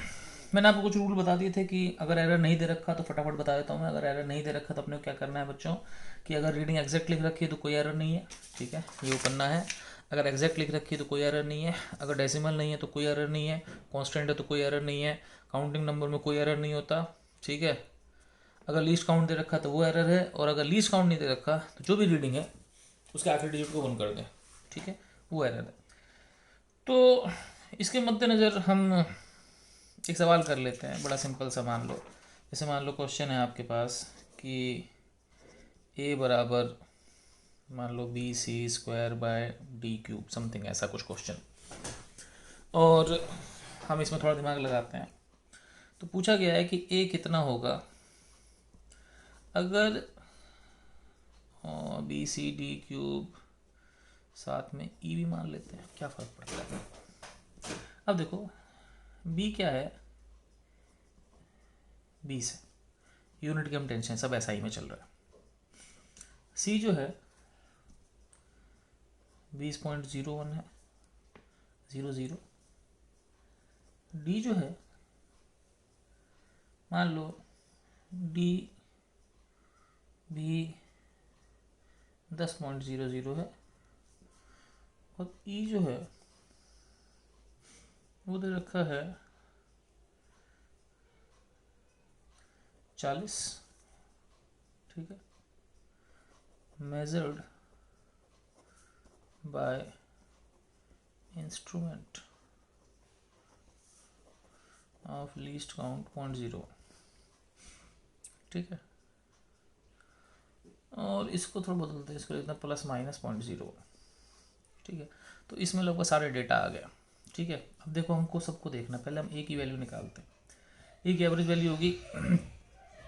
मैंने आपको कुछ रूल बता दिए थे कि अगर एरर नहीं दे रखा तो फटाफट बता देता हूँ मैं। अगर एरर नहीं दे रखा तो अपने को क्या करना है बच्चों, कि अगर रीडिंग एग्जैक्ट लिख रखी है तो कोई एरर नहीं है, ठीक है, ये करना है। अगर एग्जैक्ट लिख रखी है तो कोई एरर नहीं है, अगर डेसिमल नहीं है तो कोई एरर नहीं है, कांस्टेंट है तो कोई एरर नहीं है, काउंटिंग नंबर में कोई एरर नहीं होता, ठीक है। अगर लीस्ट काउंट दे रखा तो वो एरर है, और अगर लीस्ट काउंट नहीं दे रखा तो जो भी रीडिंग है उसके आखिरी डिजिट को 1 कर दें, ठीक है, वो एरर है। तो इसके मद्देनज़र हम एक सवाल कर लेते हैं, बड़ा सिंपल सा। मान लो, जैसे मान लो क्वेश्चन है आपके पास कि a बराबर मान लो BC² बाय D³ समथिंग, ऐसा कुछ क्वेश्चन, और हम इसमें थोड़ा दिमाग लगाते हैं। तो पूछा गया है कि a कितना होगा अगर BCD³ साथ में e भी मान लेते हैं, क्या फ़र्क पड़ता है। अब देखो b क्या है, 20 है, यूनिट की हम टेंशन, सब ऐसा ही में चल रहा है। c जो है 20.01 है, 00। d जो है मान लो d भी 10.00 है, और e जो है वो दे रखा है 40, ठीक है, measured by instrument of least count 0.0, ठीक है। और इसको थोड़ा बदलते हैं, इसको लिखना प्लस माइनस 0.0, ठीक है। तो इसमें लगभग सारे डेटा आ गया, ठीक है। अब देखो हमको सबको देखना, पहले हम ए की वैल्यू निकालते हैं। ए की एवरेज वैल्यू होगी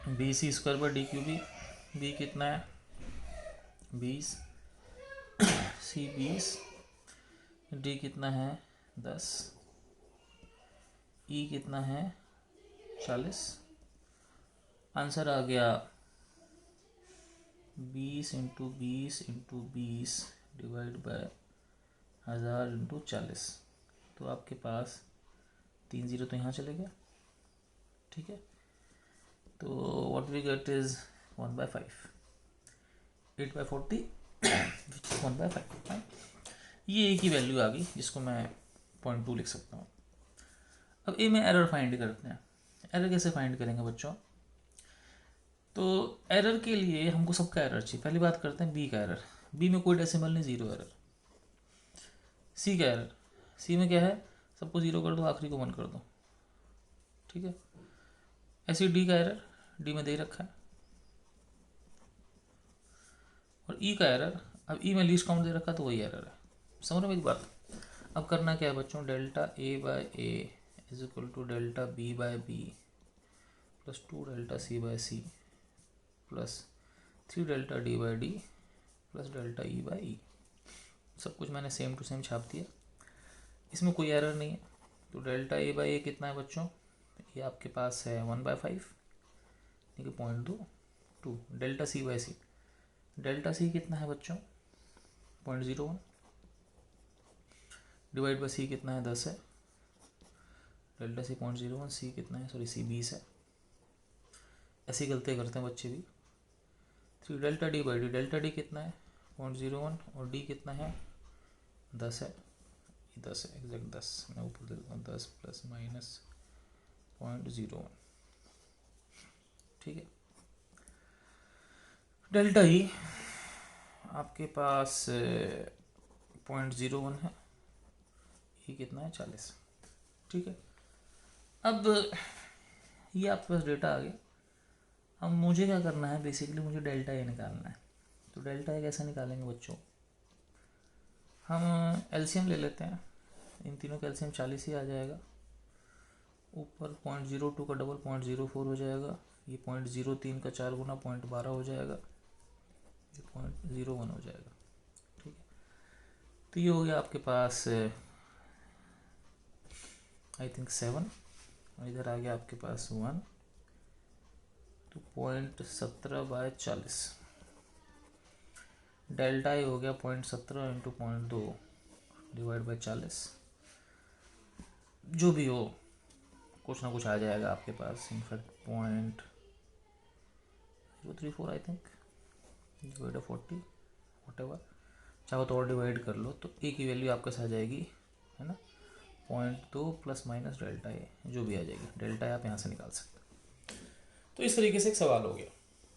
BC² बाई D³ बी कितना है 20, C 20, D कितना है 10, E कितना है 40। आंसर आ गया 20 into 20 into 20 divide by 1000 into 40, तो आपके पास 3 0 तो यहाँ चले गया, ठीक है। तो व्हाट वी गेट इज 1/5, 8/40 1/5। ये ए की वैल्यू आ गई, जिसको मैं 0.2 लिख सकता हूँ। अब ए में एरर फाइंड करते हैं। एरर कैसे फाइंड करेंगे बच्चों, तो एरर के लिए हमको सबका एरर चाहिए। पहली बात करते हैं बी का एरर, बी में कोई डेसिमल नहीं, 0 एरर। सी का एरर, सी में क्या है, सबको 0 कर दो, आखिरी को 1 कर दो, ठीक है। ऐसी डी का एरर, डी में दे रखा है, और ई का एरर, अब ई में लीस्ट काउंट दे रखा है तो वही एरर है। समझ रहे हो मेरी बात। अब करना क्या है बच्चों, delta A by A is equal to delta B by B plus 2 delta C by C plus 3 delta D by D plus delta E by E. सब कुछ मैंने सेम टू सेम छाप दिया, इसमें कोई एरर नहीं है। तो डेल्टा ए बाई ए कितना है बच्चों, ये आपके पास है 1/5, ठीक है, 0.2। Delta C by C, delta C कितना है बच्चों 0.01, डिवाइड बाई सी कितना है 10 है, डेल्टा सी 0.01, सी कितना है, सॉरी सी 20 है। ऐसी गलतियाँ करते हैं बच्चे भी। 3 delta D by D, delta D कितना है 0.01 और डी कितना है 10 है, 10 है एग्जैक्ट 10, मैं ऊपर दे देता हूँ 10 प्लस माइनस 0.01, ठीक है। डेल्टा ई आपके पास 0.01 है, ये कितना है 40, ठीक है। अब ये आपके पास डेटा आ गया। अब मुझे क्या करना है, बेसिकली मुझे डेल्टा ए निकालना है। तो डेल्टा ए कैसे निकालेंगे बच्चों, हम एलसीएम ले लेते हैं, इन तीनों का एलसीएम 40 ही आ जाएगा। ऊपर 0.02 का डबल 0.04 हो जाएगा, ये 0.03 का 4 गुना 0.12 हो जाएगा, ये 0.01 हो जाएगा, ठीक है। तो ये हो गया आपके पास आई थिंक 7, और इधर आ गया आपके पास 1, तो 0.17/40, डेल्टा ए हो गया 0.17 इंटू 0.2 डिवाइड बाई 40, जो भी हो कुछ ना कुछ आ जाएगा आपके पास, in fact 0.034 I think, divide 40 whatever, चाहो तो और डिवाइड कर लो, तो ए की वैल्यू आपके साथ आ जाएगी, है ना, 0.2 प्लस माइनस डेल्टा ए, जो भी आ जाएगी, डेल्टा ए आप यहाँ से निकाल सकते हैं। तो इस तरीके से एक सवाल हो गया,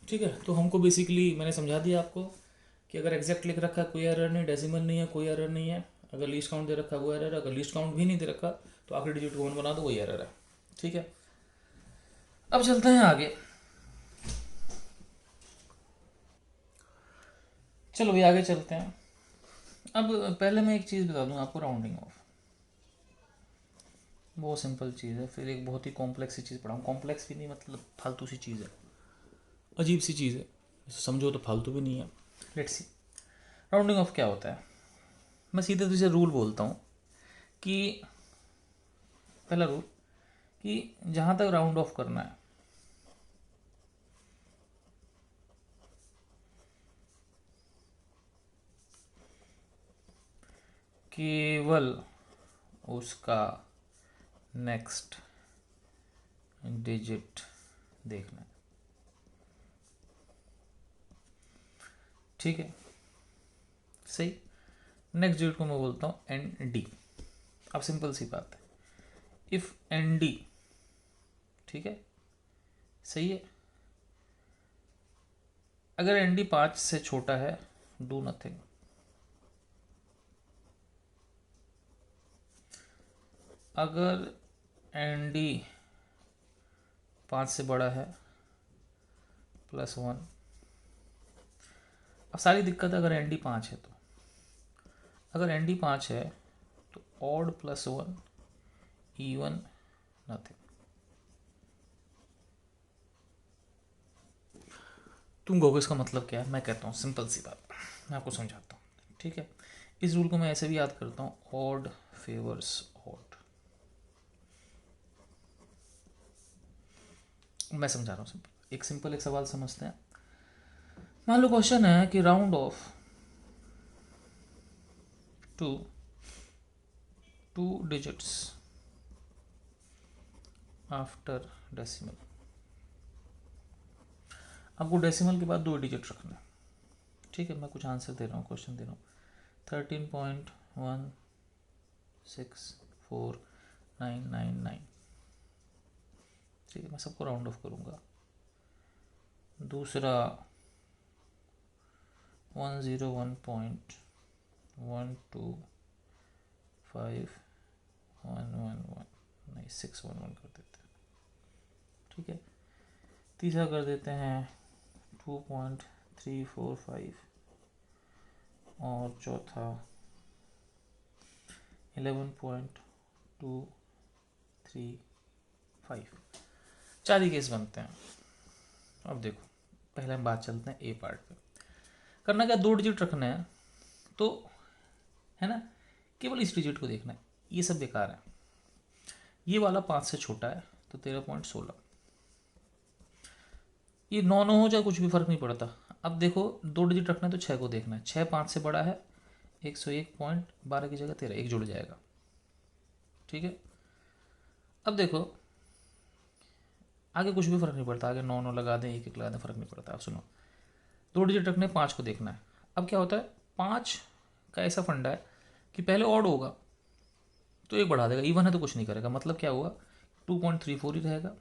ठीक है। तो हमको बेसिकली मैंने समझा दिया आपको कि अगर एग्जैक्ट लिख रखा है कोई एरर नहीं, डेसिमल नहीं है कोई एरर नहीं है, अगर लीस्ट काउंट दे रखा है वो एरर है, अगर लीस्ट काउंट भी नहीं दे रखा तो आखिरी डिजिट को 1 बना दो, वही एरर है, ठीक है। अब चलते हैं आगे, चलो भी आगे चलते हैं। अब पहले मैं एक चीज़ बता दूं आपको, राउंडिंग ऑफ बहुत सिंपल चीज़ है, फिर एक बहुत ही कॉम्प्लेक्स सी चीज़ पढ़ाऊँ, कॉम्प्लेक्स भी नहीं मतलब फालतू सी चीज़ है, अजीब सी चीज़ है, समझो तो फालतू भी नहीं है। लेट्स सी राउंडिंग ऑफ क्या होता है। मैं सीधे तुझे रूल बोलता हूँ कि पहला रूल कि जहाँ तक राउंड ऑफ करना है, केवल उसका नेक्स्ट डिजिट देखना है, ठीक है, सही। नेक्स्ट डिजिट को मैं बोलता हूँ एन डी। अब सिंपल सी बात है, इफ एन डी, ठीक है, सही है, अगर एन डी 5 से छोटा है डू नथिंग, अगर एन डी 5 से बड़ा है +1। अब सारी दिक्कत अगर एन डी 5 है तो, अगर एन डी 5 है तो ऑड +1 इवन नथिंग। तुम कहोगे इसका मतलब क्या है, मैं कहता हूँ सिंपल सी बात, मैं आपको समझाता हूँ, ठीक है। इस रूल को मैं ऐसे भी याद करता हूँ, ऑड फेवर्स ऑड। मैं समझा रहा हूँ सिंपल, एक सिंपल एक सवाल समझते हैं। मान लो क्वेश्चन है कि round off to 2 digits after decimal. आपको डेसिमल के बाद 2 डिजिट रखना है, ठीक है। मैं कुछ आंसर दे रहा हूँ, क्वेश्चन दे रहा हूँ, 13.164999, ठीक है, मैं सबको राउंड ऑफ करूँगा। दूसरा 101.1254 111 नहीं 611 कर देते हैं, ठीक है। तीसरा कर देते हैं 2.345 और चौथा 11.235। 4 ही केस बनते हैं। अब देखो पहले हम बात चलते हैं ए पार्ट पे। करना क्या, 2 डिजिट रखना है तो, है ना, केवल इस डिजिट को देखना है, ये सब बेकार है। ये वाला 5 से छोटा है तो 13.16, ये 9 हो जाए कुछ भी फर्क नहीं पड़ता। अब देखो 2 डिजिट रखना है तो 6 को देखना है, 6 5 से बड़ा है, 101.12 की जगह 13, एक जुड़ जाएगा, ठीक है। अब देखो आगे कुछ भी फर्क नहीं पड़ता, आगे 9 लगा दें, 1 लगा दें, फर्क नहीं पड़ता। अब सुनो, 2 डिजिट रखने, 5 को देखना है। अब क्या होता है, 5 का ऐसा फंडा है कि पहले ऑड होगा तो 1 बढ़ा देगा, इवन है तो कुछ नहीं करेगा, मतलब क्या हुआ 2.34 ही रहेगा।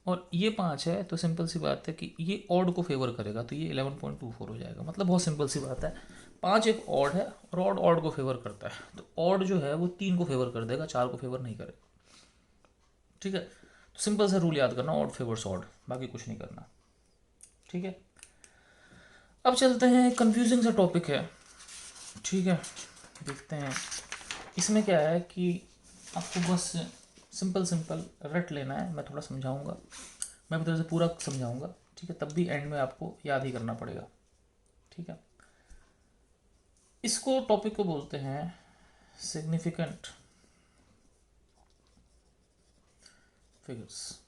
और ये 5 है तो सिंपल सी बात है कि ये ऑड को फेवर करेगा तो ये 11.24 हो जाएगा। मतलब बहुत सिंपल सी बात है, 5 एक ऑड है और ऑड ऑड को फेवर करता है, तो ऑड जो है वो 3 को फेवर कर देगा, 4 को फेवर नहीं करेगा, ठीक है। तो सिंपल सा रूल याद करना, ऑड फेवर्स ऑड, बाकी कुछ नहीं करना, ठीक है। अब चलते हैं, कंफ्यूजिंग सा टॉपिक है, ठीक है। देखते हैं इसमें क्या है कि आपको बस सिंपल सिंपल रट लेना है, मैं थोड़ा समझाऊंगा, मैं अपनी तरफ से पूरा समझाऊंगा, ठीक है। तब भी एंड में आपको याद ही करना पड़ेगा, ठीक है। इसको टॉपिक को बोलते हैं significant figures,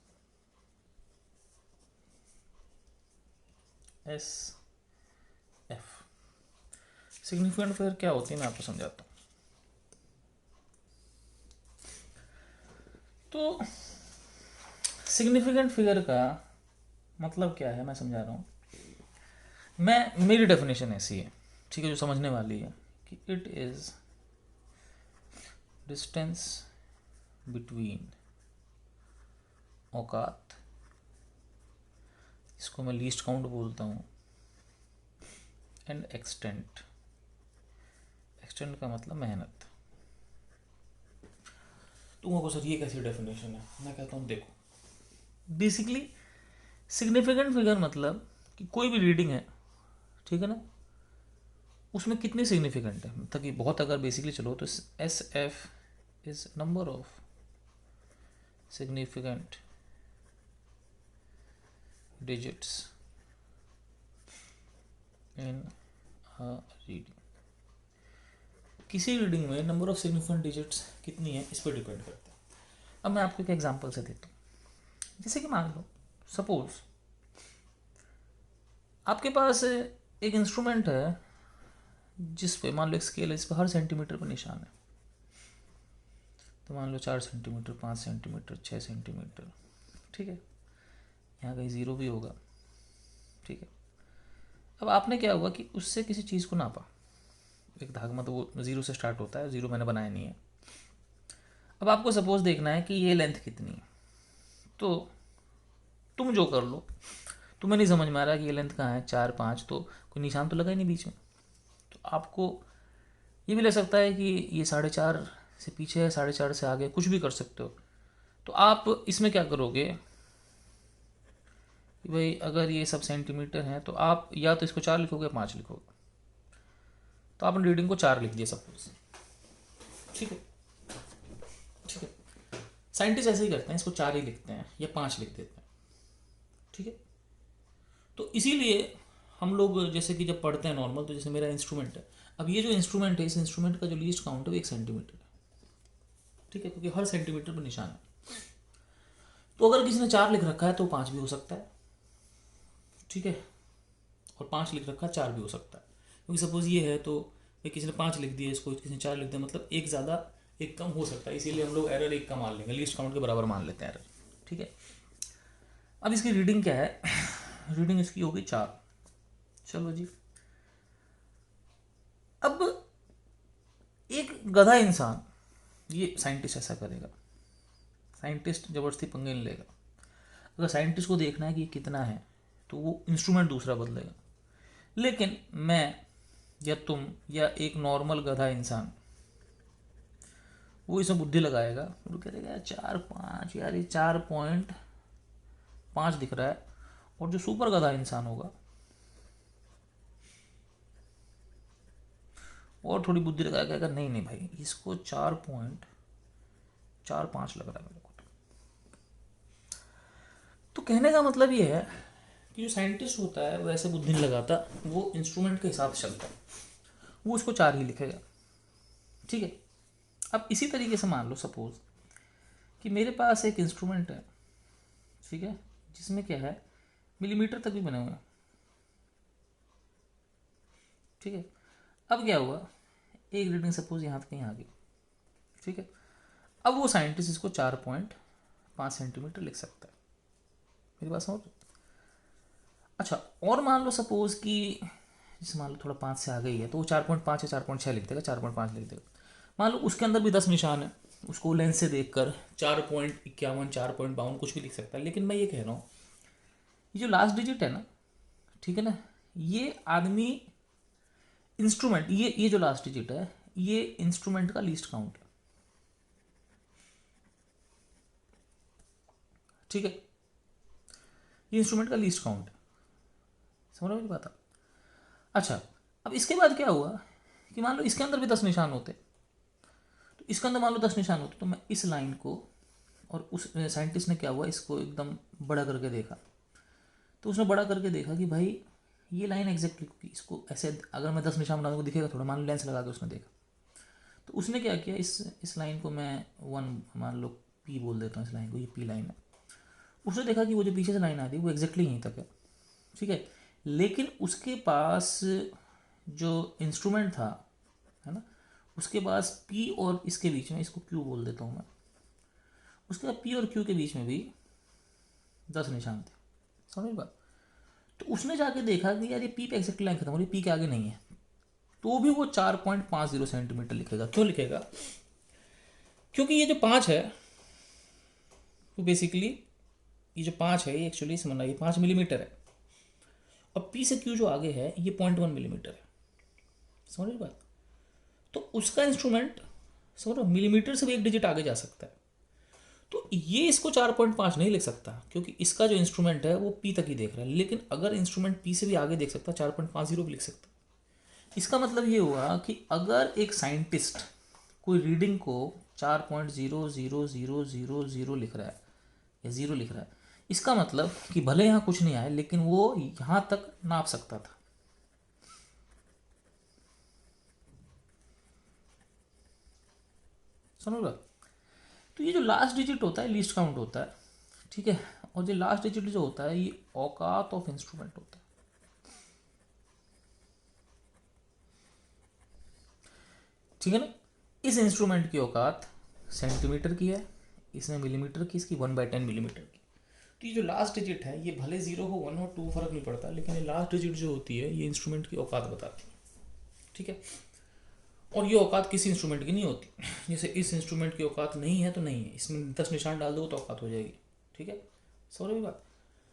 SF। Significant figure क्या होती है मैं आपको समझाता हूँ। तो सिग्निफिकेंट फिगर का मतलब क्या है मैं समझा रहा हूँ। मेरी डेफिनेशन ऐसी है, ठीक है, जो समझने वाली है, कि इट इज डिस्टेंस बिटवीन औकात, इसको मैं लीस्ट काउंट बोलता हूँ, एंड एक्सटेंट। एक्सटेंट का मतलब मेहनत। तुम को सर ये कैसी डेफिनेशन है, मैं कहता हूँ देखो, बेसिकली सिग्निफिकेंट फिगर मतलब कि कोई भी रीडिंग है, ठीक है ना, उसमें कितनी सिग्निफिकेंट है, मतलब कि बहुत अगर बेसिकली चलो तो SF is number of significant digits in a reading. किसी रीडिंग में नंबर ऑफ सिग्निफिकेंट डिजिट्स कितनी है इस पर डिपेंड करता है। अब मैं आपको एक एग्जांपल से देता हूँ, जैसे कि मान लो सपोज आपके पास एक इंस्ट्रूमेंट है जिस पे मान लो एक स्केल है, इस पर हर सेंटीमीटर पर निशान है, तो मान लो 4 सेंटीमीटर, 5 सेंटीमीटर, 6 सेंटीमीटर, ठीक है। यहाँ कहीं 0 भी होगा, ठीक है। अब आपने क्या हुआ कि उससे किसी चीज़ को नापा, एक धागा, मतलब वो 0 से स्टार्ट होता है, 0 मैंने बनाया नहीं है। अब आपको सपोज देखना है कि ये लेंथ कितनी है, तो तुम जो कर लो, तुम्हें नहीं समझ में आ रहा कि ये लेंथ कहाँ है, 4 5, तो कोई निशान तो लगा ही नहीं बीच में, तो आपको ये भी लग सकता है कि ये 4.5 से पीछे है, 4.5 से आगे, कुछ भी कर सकते हो। तो आप इसमें क्या करोगे कि भाई अगर ये सब सेंटीमीटर हैं तो आप या तो इसको 4 लिखोगे, 5 लिखोगे, तो आपने रीडिंग को 4 लिख दिया सपोज, ठीक है, ठीक है। साइंटिस्ट ऐसे ही करते हैं, इसको 4 ही लिखते हैं या 5 लिख देते हैं, ठीक है। तो इसीलिए हम लोग जैसे कि जब पढ़ते हैं नॉर्मल, तो जैसे मेरा इंस्ट्रूमेंट है, अब ये जो इंस्ट्रूमेंट है, इस इंस्ट्रूमेंट का जो लीस्ट काउंट है वो 1 सेंटीमीटर है, ठीक है, क्योंकि हर सेंटीमीटर पर निशान है। तो अगर किसी ने 4 लिख रखा है तो 5 भी हो सकता है, ठीक है, और 5 लिख रखा है 4 भी हो सकता है, क्योंकि सपोज ये है तो ये किसी ने 5 लिख दिया, इसको किसी ने 4 लिख दिया, मतलब एक ज़्यादा एक कम हो सकता है, इसीलिए हम लोग एरर 1 का मान लेंगे, लीस्ट काउंट के बराबर मान लेते हैं एरर, ठीक है। अब इसकी रीडिंग क्या है, रीडिंग इसकी होगी 4, चलो जी। अब एक गधा इंसान, ये साइंटिस्ट ऐसा करेगा, साइंटिस्ट ज़बरदस्ती पंगे नहीं लेगा। अगर साइंटिस्ट को देखना है कि ये कितना है तो वो इंस्ट्रूमेंट दूसरा बदलेगा, लेकिन मैं या तुम या एक नॉर्मल गधा इंसान वो इसमें बुद्धि लगाएगा, वो कहेगा यार 4.5, यार ये 4.5 दिख रहा है। और जो सुपर गधा इंसान होगा और थोड़ी बुद्धि लगाएगा, कहेगा नहीं नहीं भाई, इसको 4.45 लग रहा है मेरे को। तो कहने का मतलब ये है कि जो साइंटिस्ट होता है वो ऐसे बुद्धि नहीं लगाता, वो इंस्ट्रूमेंट के हिसाब से चलता है, वो उसको 4 ही लिखेगा। ठीक है। अब इसी तरीके से मान लो सपोज कि मेरे पास एक इंस्ट्रूमेंट है, ठीक है, जिसमें क्या है, मिलीमीटर तक भी बने हुए हैं। ठीक है। अब क्या हुआ, एक रीडिंग सपोज यहाँ तक कहीं आ गई। ठीक है। अब वो साइंटिस्ट इसको 4.5 सेंटीमीटर लिख सकता है। मेरी बात समझ। अच्छा, और मान लो सपोज कि जैसे मान लो थोड़ा 5 से आ गई है, तो वो 4.5 या 4.6 लिख देगा, 4.5 लिख देगा। मान लो उसके अंदर भी 10 निशान है, उसको लेंस से देखकर 4.51, 4.52 कुछ भी लिख सकता है। लेकिन मैं ये कह रहा हूँ, ये जो लास्ट डिजिट है ना, ठीक है ना, ये आदमी इंस्ट्रूमेंट, ये जो लास्ट डिजिट है, ये इंस्ट्रूमेंट का लीस्ट काउंट है। ठीक है। ये इंस्ट्रूमेंट का लीस्ट काउंट है। समझ रहे हो मेरी बात? अच्छा, अब इसके बाद क्या हुआ कि मान लो इसके अंदर भी 10 निशान होते, तो इसके अंदर मान लो 10 निशान होते, तो मैं इस लाइन को, और उस साइंटिस्ट ने क्या हुआ, इसको एकदम बड़ा करके देखा। तो उसने बड़ा करके देखा कि भाई ये लाइन एग्जैक्टली, इसको ऐसे अगर मैं 10 निशान बना दूँ दिखेगा थोड़ा, मान लो लेंस लगा के उसने देखा। तो उसने क्या किया, इस लाइन को मैं 1 मान लो पी बोल देता हूँ, इस लाइन को, ये पी लाइन है। उसने देखा कि वो जो पीछे से लाइन आ रही है वो एग्जैक्टली यहीं तक है। ठीक है। लेकिन उसके पास जो इंस्ट्रूमेंट था, है ना, उसके पास पी और इसके बीच में, इसको क्यू बोल देता हूँ मैं, उसके बाद पी और क्यू के बीच में भी 10 निशान थे। समझ बात? तो उसने जाके देखा कि यार ये पी पे एग्जैक्ट लाइन खत्म हो रही है, पी के आगे नहीं है, तो भी वो 4.50 सेंटीमीटर लिखेगा। क्यों लिखेगा? क्योंकि ये जो 5 है वो बेसिकली, ये जो 5 है ये एक्चुअली समझना, ये 5 मिलीमीटर है, और पी से क्यू जो आगे है ये 0.1 मिलीमीटर है। समझ रही बात? तो उसका इंस्ट्रूमेंट, समझ रहे, मिलीमीटर से भी एक डिजिट आगे जा सकता है। तो ये इसको 4.5 नहीं लिख सकता, क्योंकि इसका जो इंस्ट्रूमेंट है वो पी तक ही देख रहा है। लेकिन अगर इंस्ट्रूमेंट पी से भी आगे देख सकता, 4.50 भी लिख सकता। इसका मतलब ये हुआ कि अगर एक साइंटिस्ट कोई रीडिंग को 4.000000 लिख रहा है या 0 लिख रहा है, इसका मतलब कि भले यहाँ कुछ नहीं आया लेकिन वो यहाँ तक नाप सकता था। समझ। तो ये जो लास्ट डिजिट होता है लीस्ट काउंट होता है। ठीक है। और जो लास्ट डिजिट जो होता है ये औकात ऑफ इंस्ट्रूमेंट होता है। ठीक है ना। इस इंस्ट्रूमेंट की औकात सेंटीमीटर की है, इसमें मिलीमीटर की, इसकी 1/10 मिलीमीटर की। तो ये जो लास्ट डिजिट है ये भले 0 हो, 1 हो, 2 फर्क नहीं पड़ता, लेकिन ये लास्ट डिजिट जो होती है ये इंस्ट्रूमेंट की औकात बताती है। ठीक है। और ये औकात किसी इंस्ट्रूमेंट की नहीं होती। जैसे इस इंस्ट्रूमेंट की औकात नहीं है तो नहीं है, इसमें 10 निशान डाल दो तो औकात हो जाएगी। ठीक है। समझ रही बात?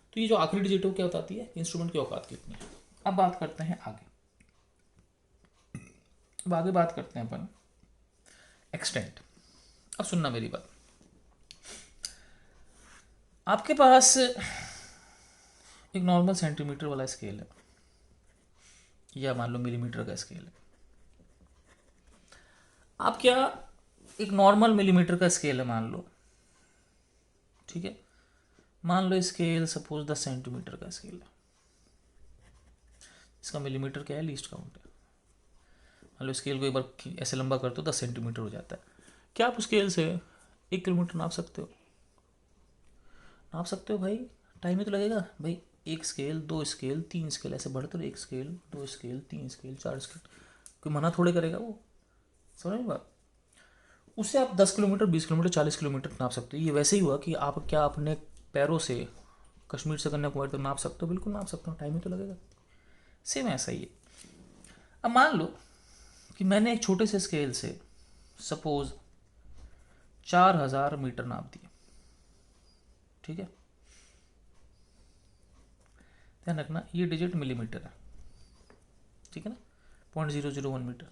तो ये जो आखिरी डिजिट है वो क्या बताती है, इंस्ट्रूमेंट की औकात कितनी है। अब बात करते हैं आगे। अब आगे बात करते हैं अपन एक्सटेंट। अब सुनना मेरी बात। आपके पास एक नॉर्मल सेंटीमीटर वाला स्केल है, या मान लो मिलीमीटर का स्केल है। आप क्या, एक नॉर्मल मिलीमीटर का स्केल है मान लो, ठीक है, मान लो स्केल सपोज 10 सेंटीमीटर का स्केल है, इसका मिलीमीटर क्या है, लीस्ट काउंट है। मान लो स्केल को एक बार ऐसे लंबा कर दो 10 सेंटीमीटर हो जाता है। क्या आप स्केल से 1 किलोमीटर नाप सकते हो? नाप सकते हो भाई, टाइम ही तो लगेगा भाई। 1 स्केल, 2 स्केल, 3 स्केल, ऐसे बढ़ते रहो, 1 स्केल, 2 स्केल, 3 स्केल, 4 स्केल, कोई मना थोड़े करेगा वो। समझ में बात? उससे आप 10 किलोमीटर, 20 किलोमीटर, 40 किलोमीटर नाप सकते हो। ये वैसे ही हुआ कि आप क्या अपने पैरों से कश्मीर से कन्याकुमारी तक नाप सकते हो? बिल्कुल नाप सकते हो, टाइम ही तो लगेगा। सेम ऐसा ही है। अब मान लो कि मैंने एक छोटे से स्केल से सपोज 4000 मीटर नाप दिए। ठीक है। ध्यान रखना ये डिजिट मिलीमीटर है, ठीक है ना, 0.001 मीटर।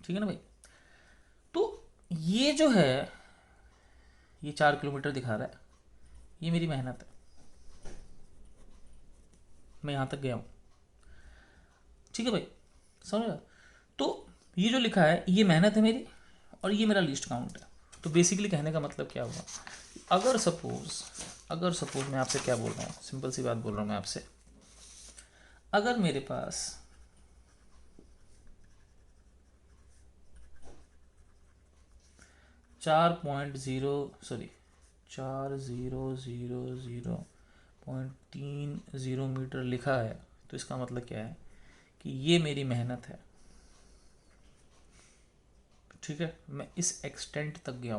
ठीक है ना भाई? तो ये जो है ये 4 किलोमीटर दिखा रहा है, ये मेरी मेहनत है, मैं यहाँ तक गया हूँ। ठीक है भाई, समझ रहे हो? तो ये जो लिखा है ये मेहनत है मेरी, और ये मेरा लीस्ट काउंट है। तो बेसिकली कहने का मतलब क्या हुआ, अगर सपोज मैं आपसे क्या बोल रहा हूँ, सिंपल सी बात बोल रहा हूँ मैं आपसे, अगर मेरे पास 4000.30 मीटर लिखा है, तो इसका मतलब क्या है कि ये मेरी मेहनत है। ठीक है, मैं इस एक्सटेंट तक गया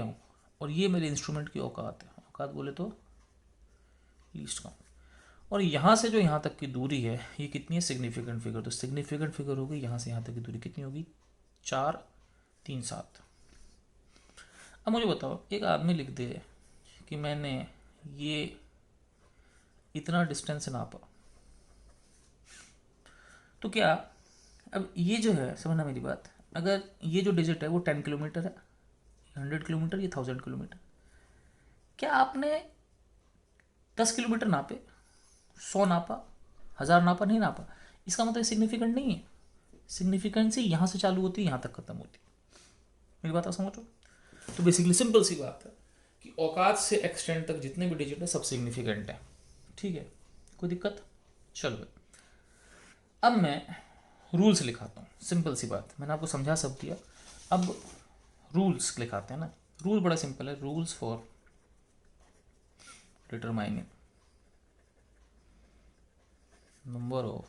हूँ, और ये मेरे इंस्ट्रूमेंट की औकात है। औकात बोले तो लीस्ट काउंट। और यहाँ से जो यहाँ तक की दूरी है ये कितनी है, सिग्निफिकेंट फिगर। तो सिग्निफिकेंट फिगर होगी यहाँ से यहाँ तक की दूरी कितनी होगी, 437। अब मुझे बताओ, एक आदमी लिख दे कि मैंने ये इतना डिस्टेंस नापा, तो क्या, अब ये जो है, समझना मेरी बात, अगर ये जो डिजिट है वो 10 किलोमीटर है, 100 किलोमीटर, ये 1000 किलोमीटर, क्या आपने 10 किलोमीटर नापे, 100 नापा, 1000 नापा, नहीं नापा, इसका मतलब सिग्निफिकेंट नहीं है। सिग्निफिकेंसी यहाँ से चालू होती है, यहाँ तक खत्म होती है। मेरी बात आप समझो। तो बेसिकली सिंपल सी बात है कि औकात से एक्सटेंड तक जितने भी डिजिट है सब सिग्निफिकेंट है। ठीक है, कोई दिक्कत? चलो भाई, अब मैं रूल्स लिखाता हूँ। सिंपल सी बात, मैंने आपको समझा सब दिया, अब रूल्स लिखाते हैं ना। रूल बड़ा सिंपल है, rules for determining number of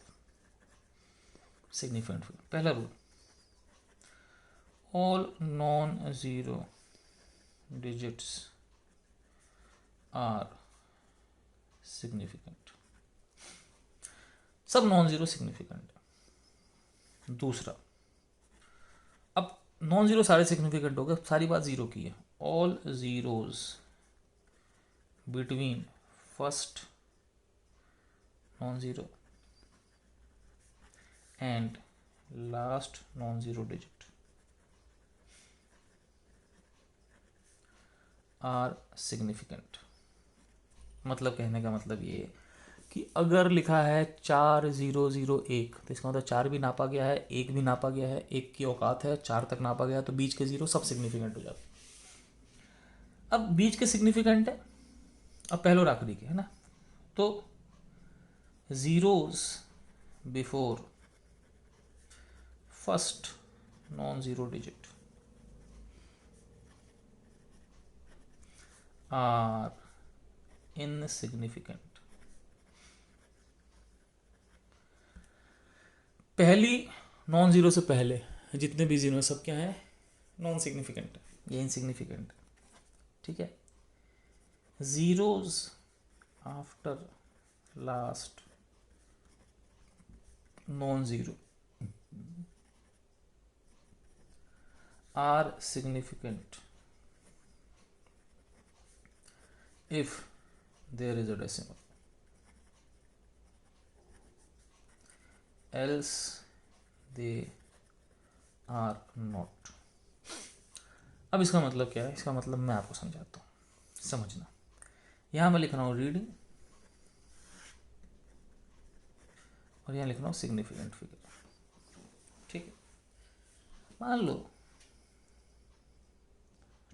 significant figure. पहला rule, all non-zero digits are significant। सब नॉन जीरो सिग्निफिकेंट है। दूसरा, अब नॉन जीरो सारे सिग्निफिकेंट हो गए, सारी बात जीरो की है। All zeros between first non zero and last non zero digit are significant. मतलब कहने का मतलब ये कि अगर लिखा है 4001, तो इसका मतलब 4 भी नापा गया है, 1 भी नापा गया है, 1 की औकात है, 4 तक नापा गया है, तो बीच के जीरो सब सिग्निफिकेंट हो जाते। अब बीच के सिग्निफिकेंट है, अब पहले और आखिरी के है ना, तो zeros before first non zero digit are insignificant. पहली नॉन जीरो से पहले जितने भी जीरो सब क्या है, नॉन सिग्निफिकेंट है, ये इनसिग्निफिकेंट है। ठीक है, zeros after last non zero are significant if there is a decimal, else they are not। अब इसका मतलब क्या है, इसका मतलब मैं आपको समझाता हूँ, समझना। यहाँ मैं लिख रहा हूँ रीडिंग, और यहाँ लिख रहा हूँ सिग्निफिकेंट फिगर। ठीक है, मान लो,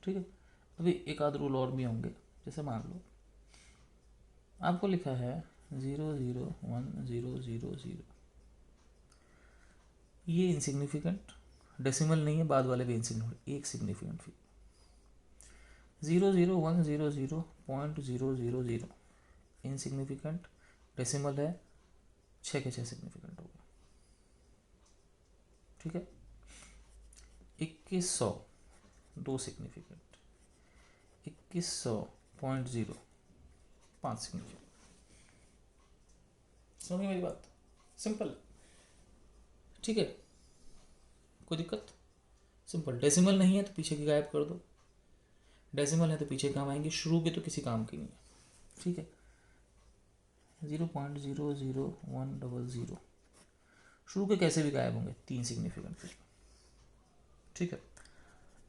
ठीक है, अभी एक आध रूल और भी होंगे। जैसे मान लो आपको लिखा है 00100, ये इनसिग्निफिकेंट, डेसिमल नहीं है, बाद वाले भी इनसिग्निफिकेंट, एक सिग्निफिकेंट फिगर। 00100.000 इनसिग्निफिकेंट, डेसिमल है, 6 के 6 सिग्निफिकेंट हो गए। ठीक है, 2100 2 सिग्निफिकेंट, 2100.0 5 सिग्निफिकेंट। समझिए मेरी बात, सिंपल। ठीक है, कोई दिक्कत? सिंपल। डेसिमल नहीं है तो पीछे की गायब कर दो, डेसिमल है तो पीछे काम आएंगे, शुरू के तो किसी काम की नहीं है। ठीक है, 0.00100 शुरू के कैसे भी गायब होंगे, 3 सिग्निफिकेंट फिगर। ठीक है।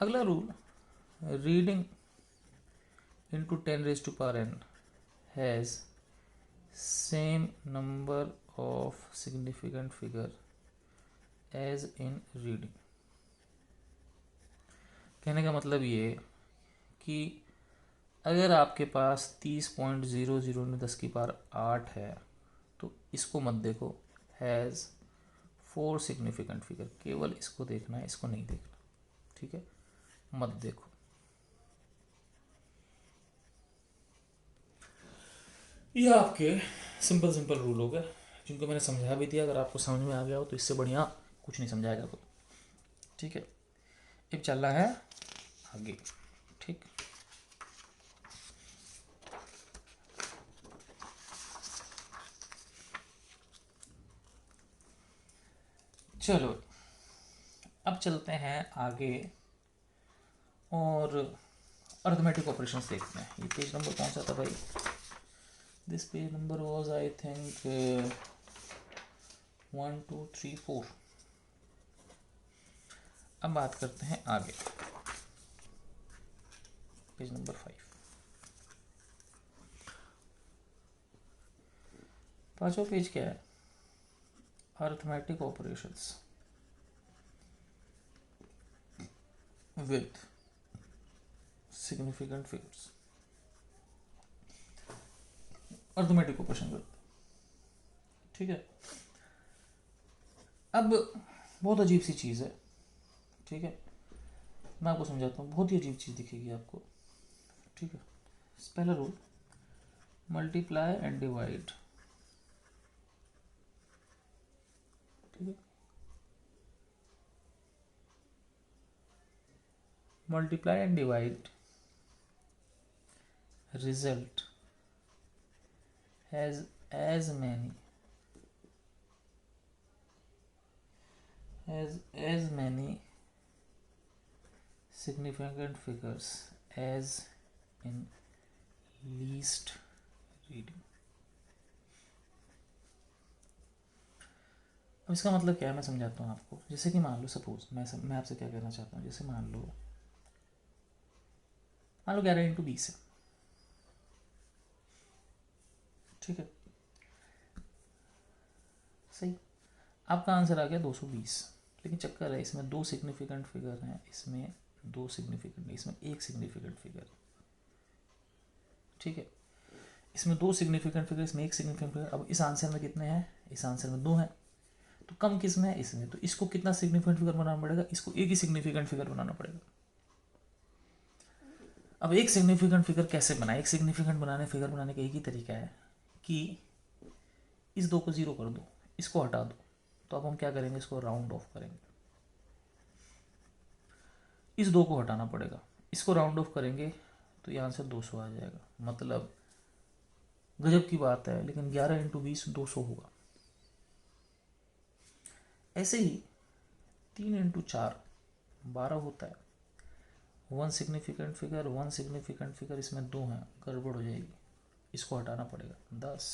अगला rule, reading into 10 raised to power n has same number of significant figure as in reading। कहने का मतलब ये कि अगर आपके पास 30.00 10 की पावर 8 है तो इसको मत देखो, हैज़ 4 सिग्निफिकेंट फिगर, केवल इसको देखना है, इसको नहीं देखना, ठीक है, मत देखो। ये आपके सिंपल सिंपल रूल हो गए जिनको मैंने समझा भी दिया। अगर आपको समझ में आ गया हो तो इससे बढ़िया कुछ नहीं समझाएगा कोई, ठीक है। अब चल रहा है आगे, ठीक। चलो अब चलते हैं आगे और अर्थमेटिक ऑपरेशंस देखते हैं। ये पेज नंबर कौन सा था भाई? This page number was I think 1 2 3 4। अब बात करते हैं आगे, पेज नंबर 5। पांचवा पेज क्या है? Arithmetic operations with significant figures. Arithmetic operation करते, ठीक है। अब बहुत अजीब सी चीज़ है, ठीक है, मैं आपको समझाता हूँ। बहुत ही अजीब चीज़ दिखेगी आपको, ठीक है। पहला रूल, मल्टीप्लाई एंड डिवाइड, ठीक है। Multiply and divide result has as many significant figures as in least reading। अब इसका मतलब क्या है, मैं समझाता हूँ आपको। जैसे कि मान लो, सपोज मैं आपसे क्या कहना चाहता हूँ, जैसे मान लो 11 × 20 है, ठीक है, सही। आपका आंसर आ गया 220। लेकिन चक्कर है, इसमें 2 सिग्निफिकेंट फिगर हैं, इसमें 2 सिग्निफिकेंट, इसमें 1 सिग्निफिकेंट फिगर, ठीक है। इसमें 2 सिग्निफिकेंट फिगर, इसमें 1 सिग्निफिकेंट फिगर। अब इस आंसर में कितने हैं? इस आंसर में 2 हैं, तो कम किस में है? इसमें। तो इसको कितना सिग्निफिकेंट फिगर बनाना पड़ेगा? इसको एक ही सिग्निफिकेंट फिगर बनाना पड़ेगा। अब एक सिग्निफिकेंट फिगर कैसे बनाए? एक सिग्निफिकेंट फिगर बनाने का एक ही तरीका है कि इस 2 को 0 कर दो, इसको हटा दो। तो अब हम क्या करेंगे? इसको राउंड ऑफ करेंगे। इस 2 को हटाना पड़ेगा, इसको राउंड ऑफ करेंगे तो ये आंसर 200 आ जाएगा। मतलब गजब की बात है, लेकिन 11 × 20 200 होगा। ऐसे ही 3 × 4 12 होता है। 1 सिग्निफिकेंट फिगर, इसमें 2 हैं, गड़बड़ हो जाएगी, इसको हटाना पड़ेगा 10।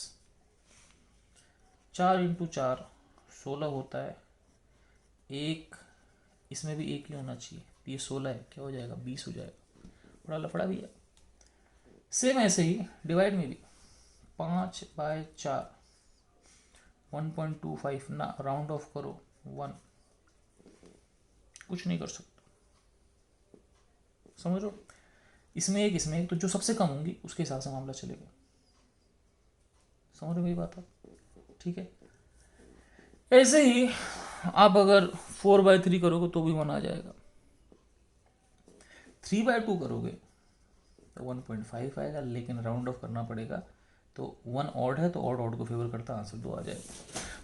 4 × 4 16 होता है, एक इसमें भी एक ही होना चाहिए, ये 16 है, क्या हो जाएगा? 20 हो जाएगा। बड़ा लफड़ा भी है। सेम ऐसे ही डिवाइड में भी 5/4 1.25 ना, राउंड ऑफ करो 1, कुछ नहीं कर सकते, समझ लो। इसमें एक, तो जो सबसे कम होंगी उसके हिसाब से मामला चलेगा। समझ रहे मेरी बात आप? ठीक है। ऐसे ही आप अगर 4/3 करोगे तो भी 1 आ जाएगा। 3/2 करोगे तो 1.5 आएगा, लेकिन राउंड ऑफ करना पड़ेगा। तो 1 ऑड है तो ऑड को फेवर करता, आंसर 2 आ जाएगा।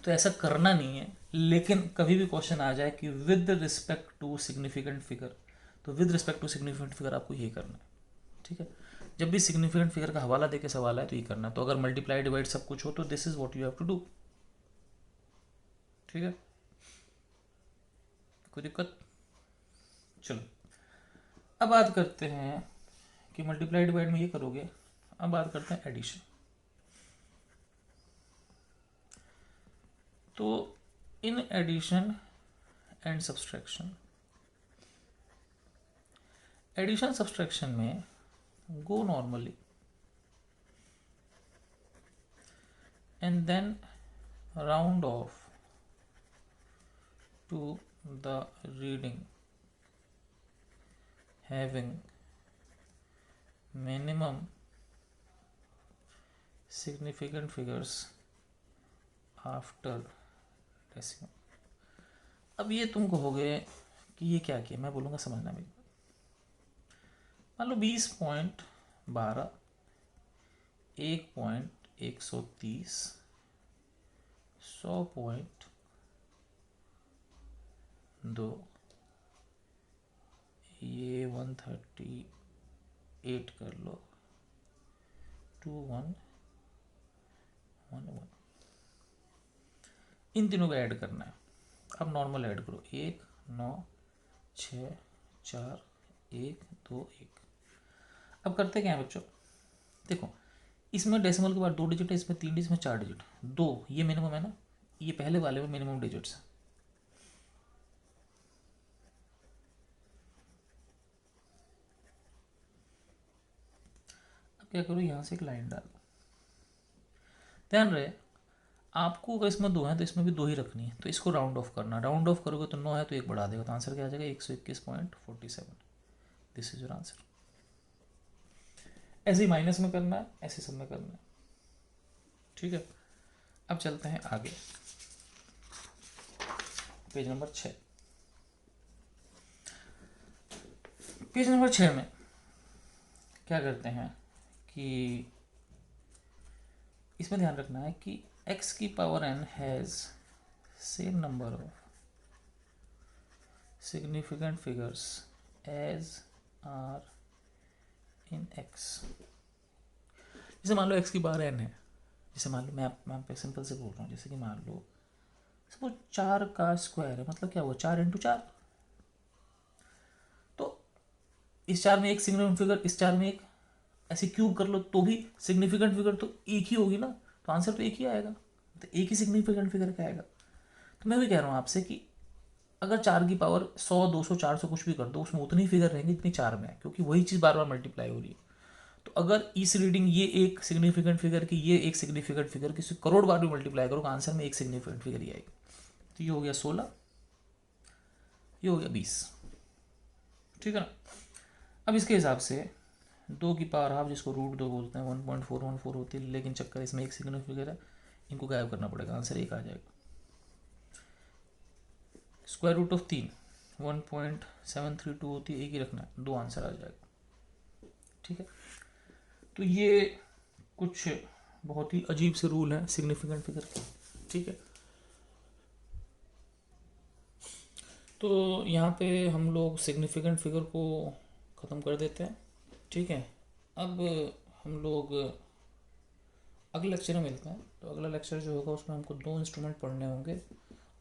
तो ऐसा करना नहीं है, लेकिन कभी भी क्वेश्चन आ जाए कि with respect to significant figure, तो with respect to significant figure आपको ये करना है, ठीक है। जब भी सिग्निफिकेंट फिगर का हवाला देके सवाल आए तो ये करना है। तो अगर मल्टीप्लाई डिवाइड सब कुछ हो तो this is what you have to do, ठीक है। कोई दिक्कत? चलो अब बात करते हैं कि मल्टीप्लाई डिवाइड में ये करोगे। अब बात करते हैं एडिशन। तो in addition and subtraction addition subtraction में go normally and then round off to the reading having minimum significant figures after decimal. अब ये तुम कहोगे कि ये क्या किया, मैं बोलूँगा समझना मेरी। मान लो 20.12, 1.130, 100.2, ये 138 कर लो, 2111, इन तीनों को ऐड करना है। अब नॉर्मल ऐड करो, 1 9 6 4 1 2 1। अब करते क्या है बच्चों, देखो इसमें डेसिमल के बाद 2 डिजिट है, इसमें 3 डिजिट, इसमें 4 डिजिट, 2 ये मिनिमम है ना, ये पहले वाले में मिनिमम डिजिट्स है। अब क्या करो, यहाँ से एक लाइन डालो। ध्यान रहे आपको अगर इसमें 2 है तो इसमें भी 2 ही रखनी है, तो इसको राउंड ऑफ करना। राउंड ऑफ करोगे तो 9 है तो 1 बढ़ा देगा, तो आंसर क्या आ जाएगा 121.47। This is your answer. ऐसे ही माइनस में करना है, ऐसे सब में करना है, ठीक है। अब चलते हैं आगे, पेज नंबर 6। पेज नंबर 6 में क्या करते हैं कि इसमें ध्यान रखना है कि x की power n has same number of significant figures as are in x। जैसे मान लो x की पावर n है, जैसे मान लो मैं पे सिंपल से बोल रहा हूँ, जैसे कि मान लो सपोज 4 का स्क्वायर है, मतलब क्या हुआ 4 इंटू 4। तो इस 4 में एक सिग्निफिकेंट फिगर, इस 4 में एक, ऐसे क्यूब कर लो तो भी सिग्निफिकेंट फिगर तो एक ही होगी ना, तो आंसर तो एक ही आएगा, तो एक ही सिग्निफिकेंट फिगर का आएगा। तो मैं भी कह रहा हूँ आपसे कि अगर 4 की पावर 100 200 400 कुछ भी कर दो, उसमें उतनी फिगर रहेंगी जितनी 4 में है, क्योंकि वही चीज़ बार बार मल्टीप्लाई हो रही है। तो अगर इस रीडिंग ये एक सिग्निफिकेंट फिगर की, ये एक सिग्निफिकेंट फिगर की करोड़ बार भी मल्टीप्लाई करो, आंसर में एक सिग्निफिकेंट फिगर ही आएगी। तो ये हो गया 16, ये हो गया 20, ठीक है ना। अब इसके हिसाब से 2 की पावर हाफ, जिसको रूट 2 बोलते हैं, 1.414 होती है, लेकिन चक्कर इसमें एक सिग्निफिकेंट फिगर है, इनको गायब करना पड़ेगा, आंसर 1 आ जाएगा। स्क्वायर रूट ऑफ 3 1.732 होती है, एक ही रखना है, 2 आंसर आ जाएगा, ठीक है। तो ये कुछ बहुत ही अजीब से रूल हैं सिग्निफिकेंट फिगर के, ठीक है। तो यहाँ पे हम लोग सिग्निफिकेंट फिगर को ख़त्म कर देते हैं, ठीक है। अब हम लोग अगले लेक्चर में मिलते हैं। तो अगला लेक्चर जो होगा उसमें हमको 2 इंस्ट्रूमेंट पढ़ने होंगे,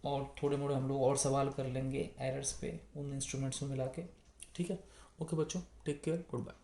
और थोड़े मोड़े हम लोग और सवाल कर लेंगे एरर्स पे उन इंस्ट्रूमेंट्स में मिला के, ठीक है। ओके बच्चों, टेक केयर, गुड बाय।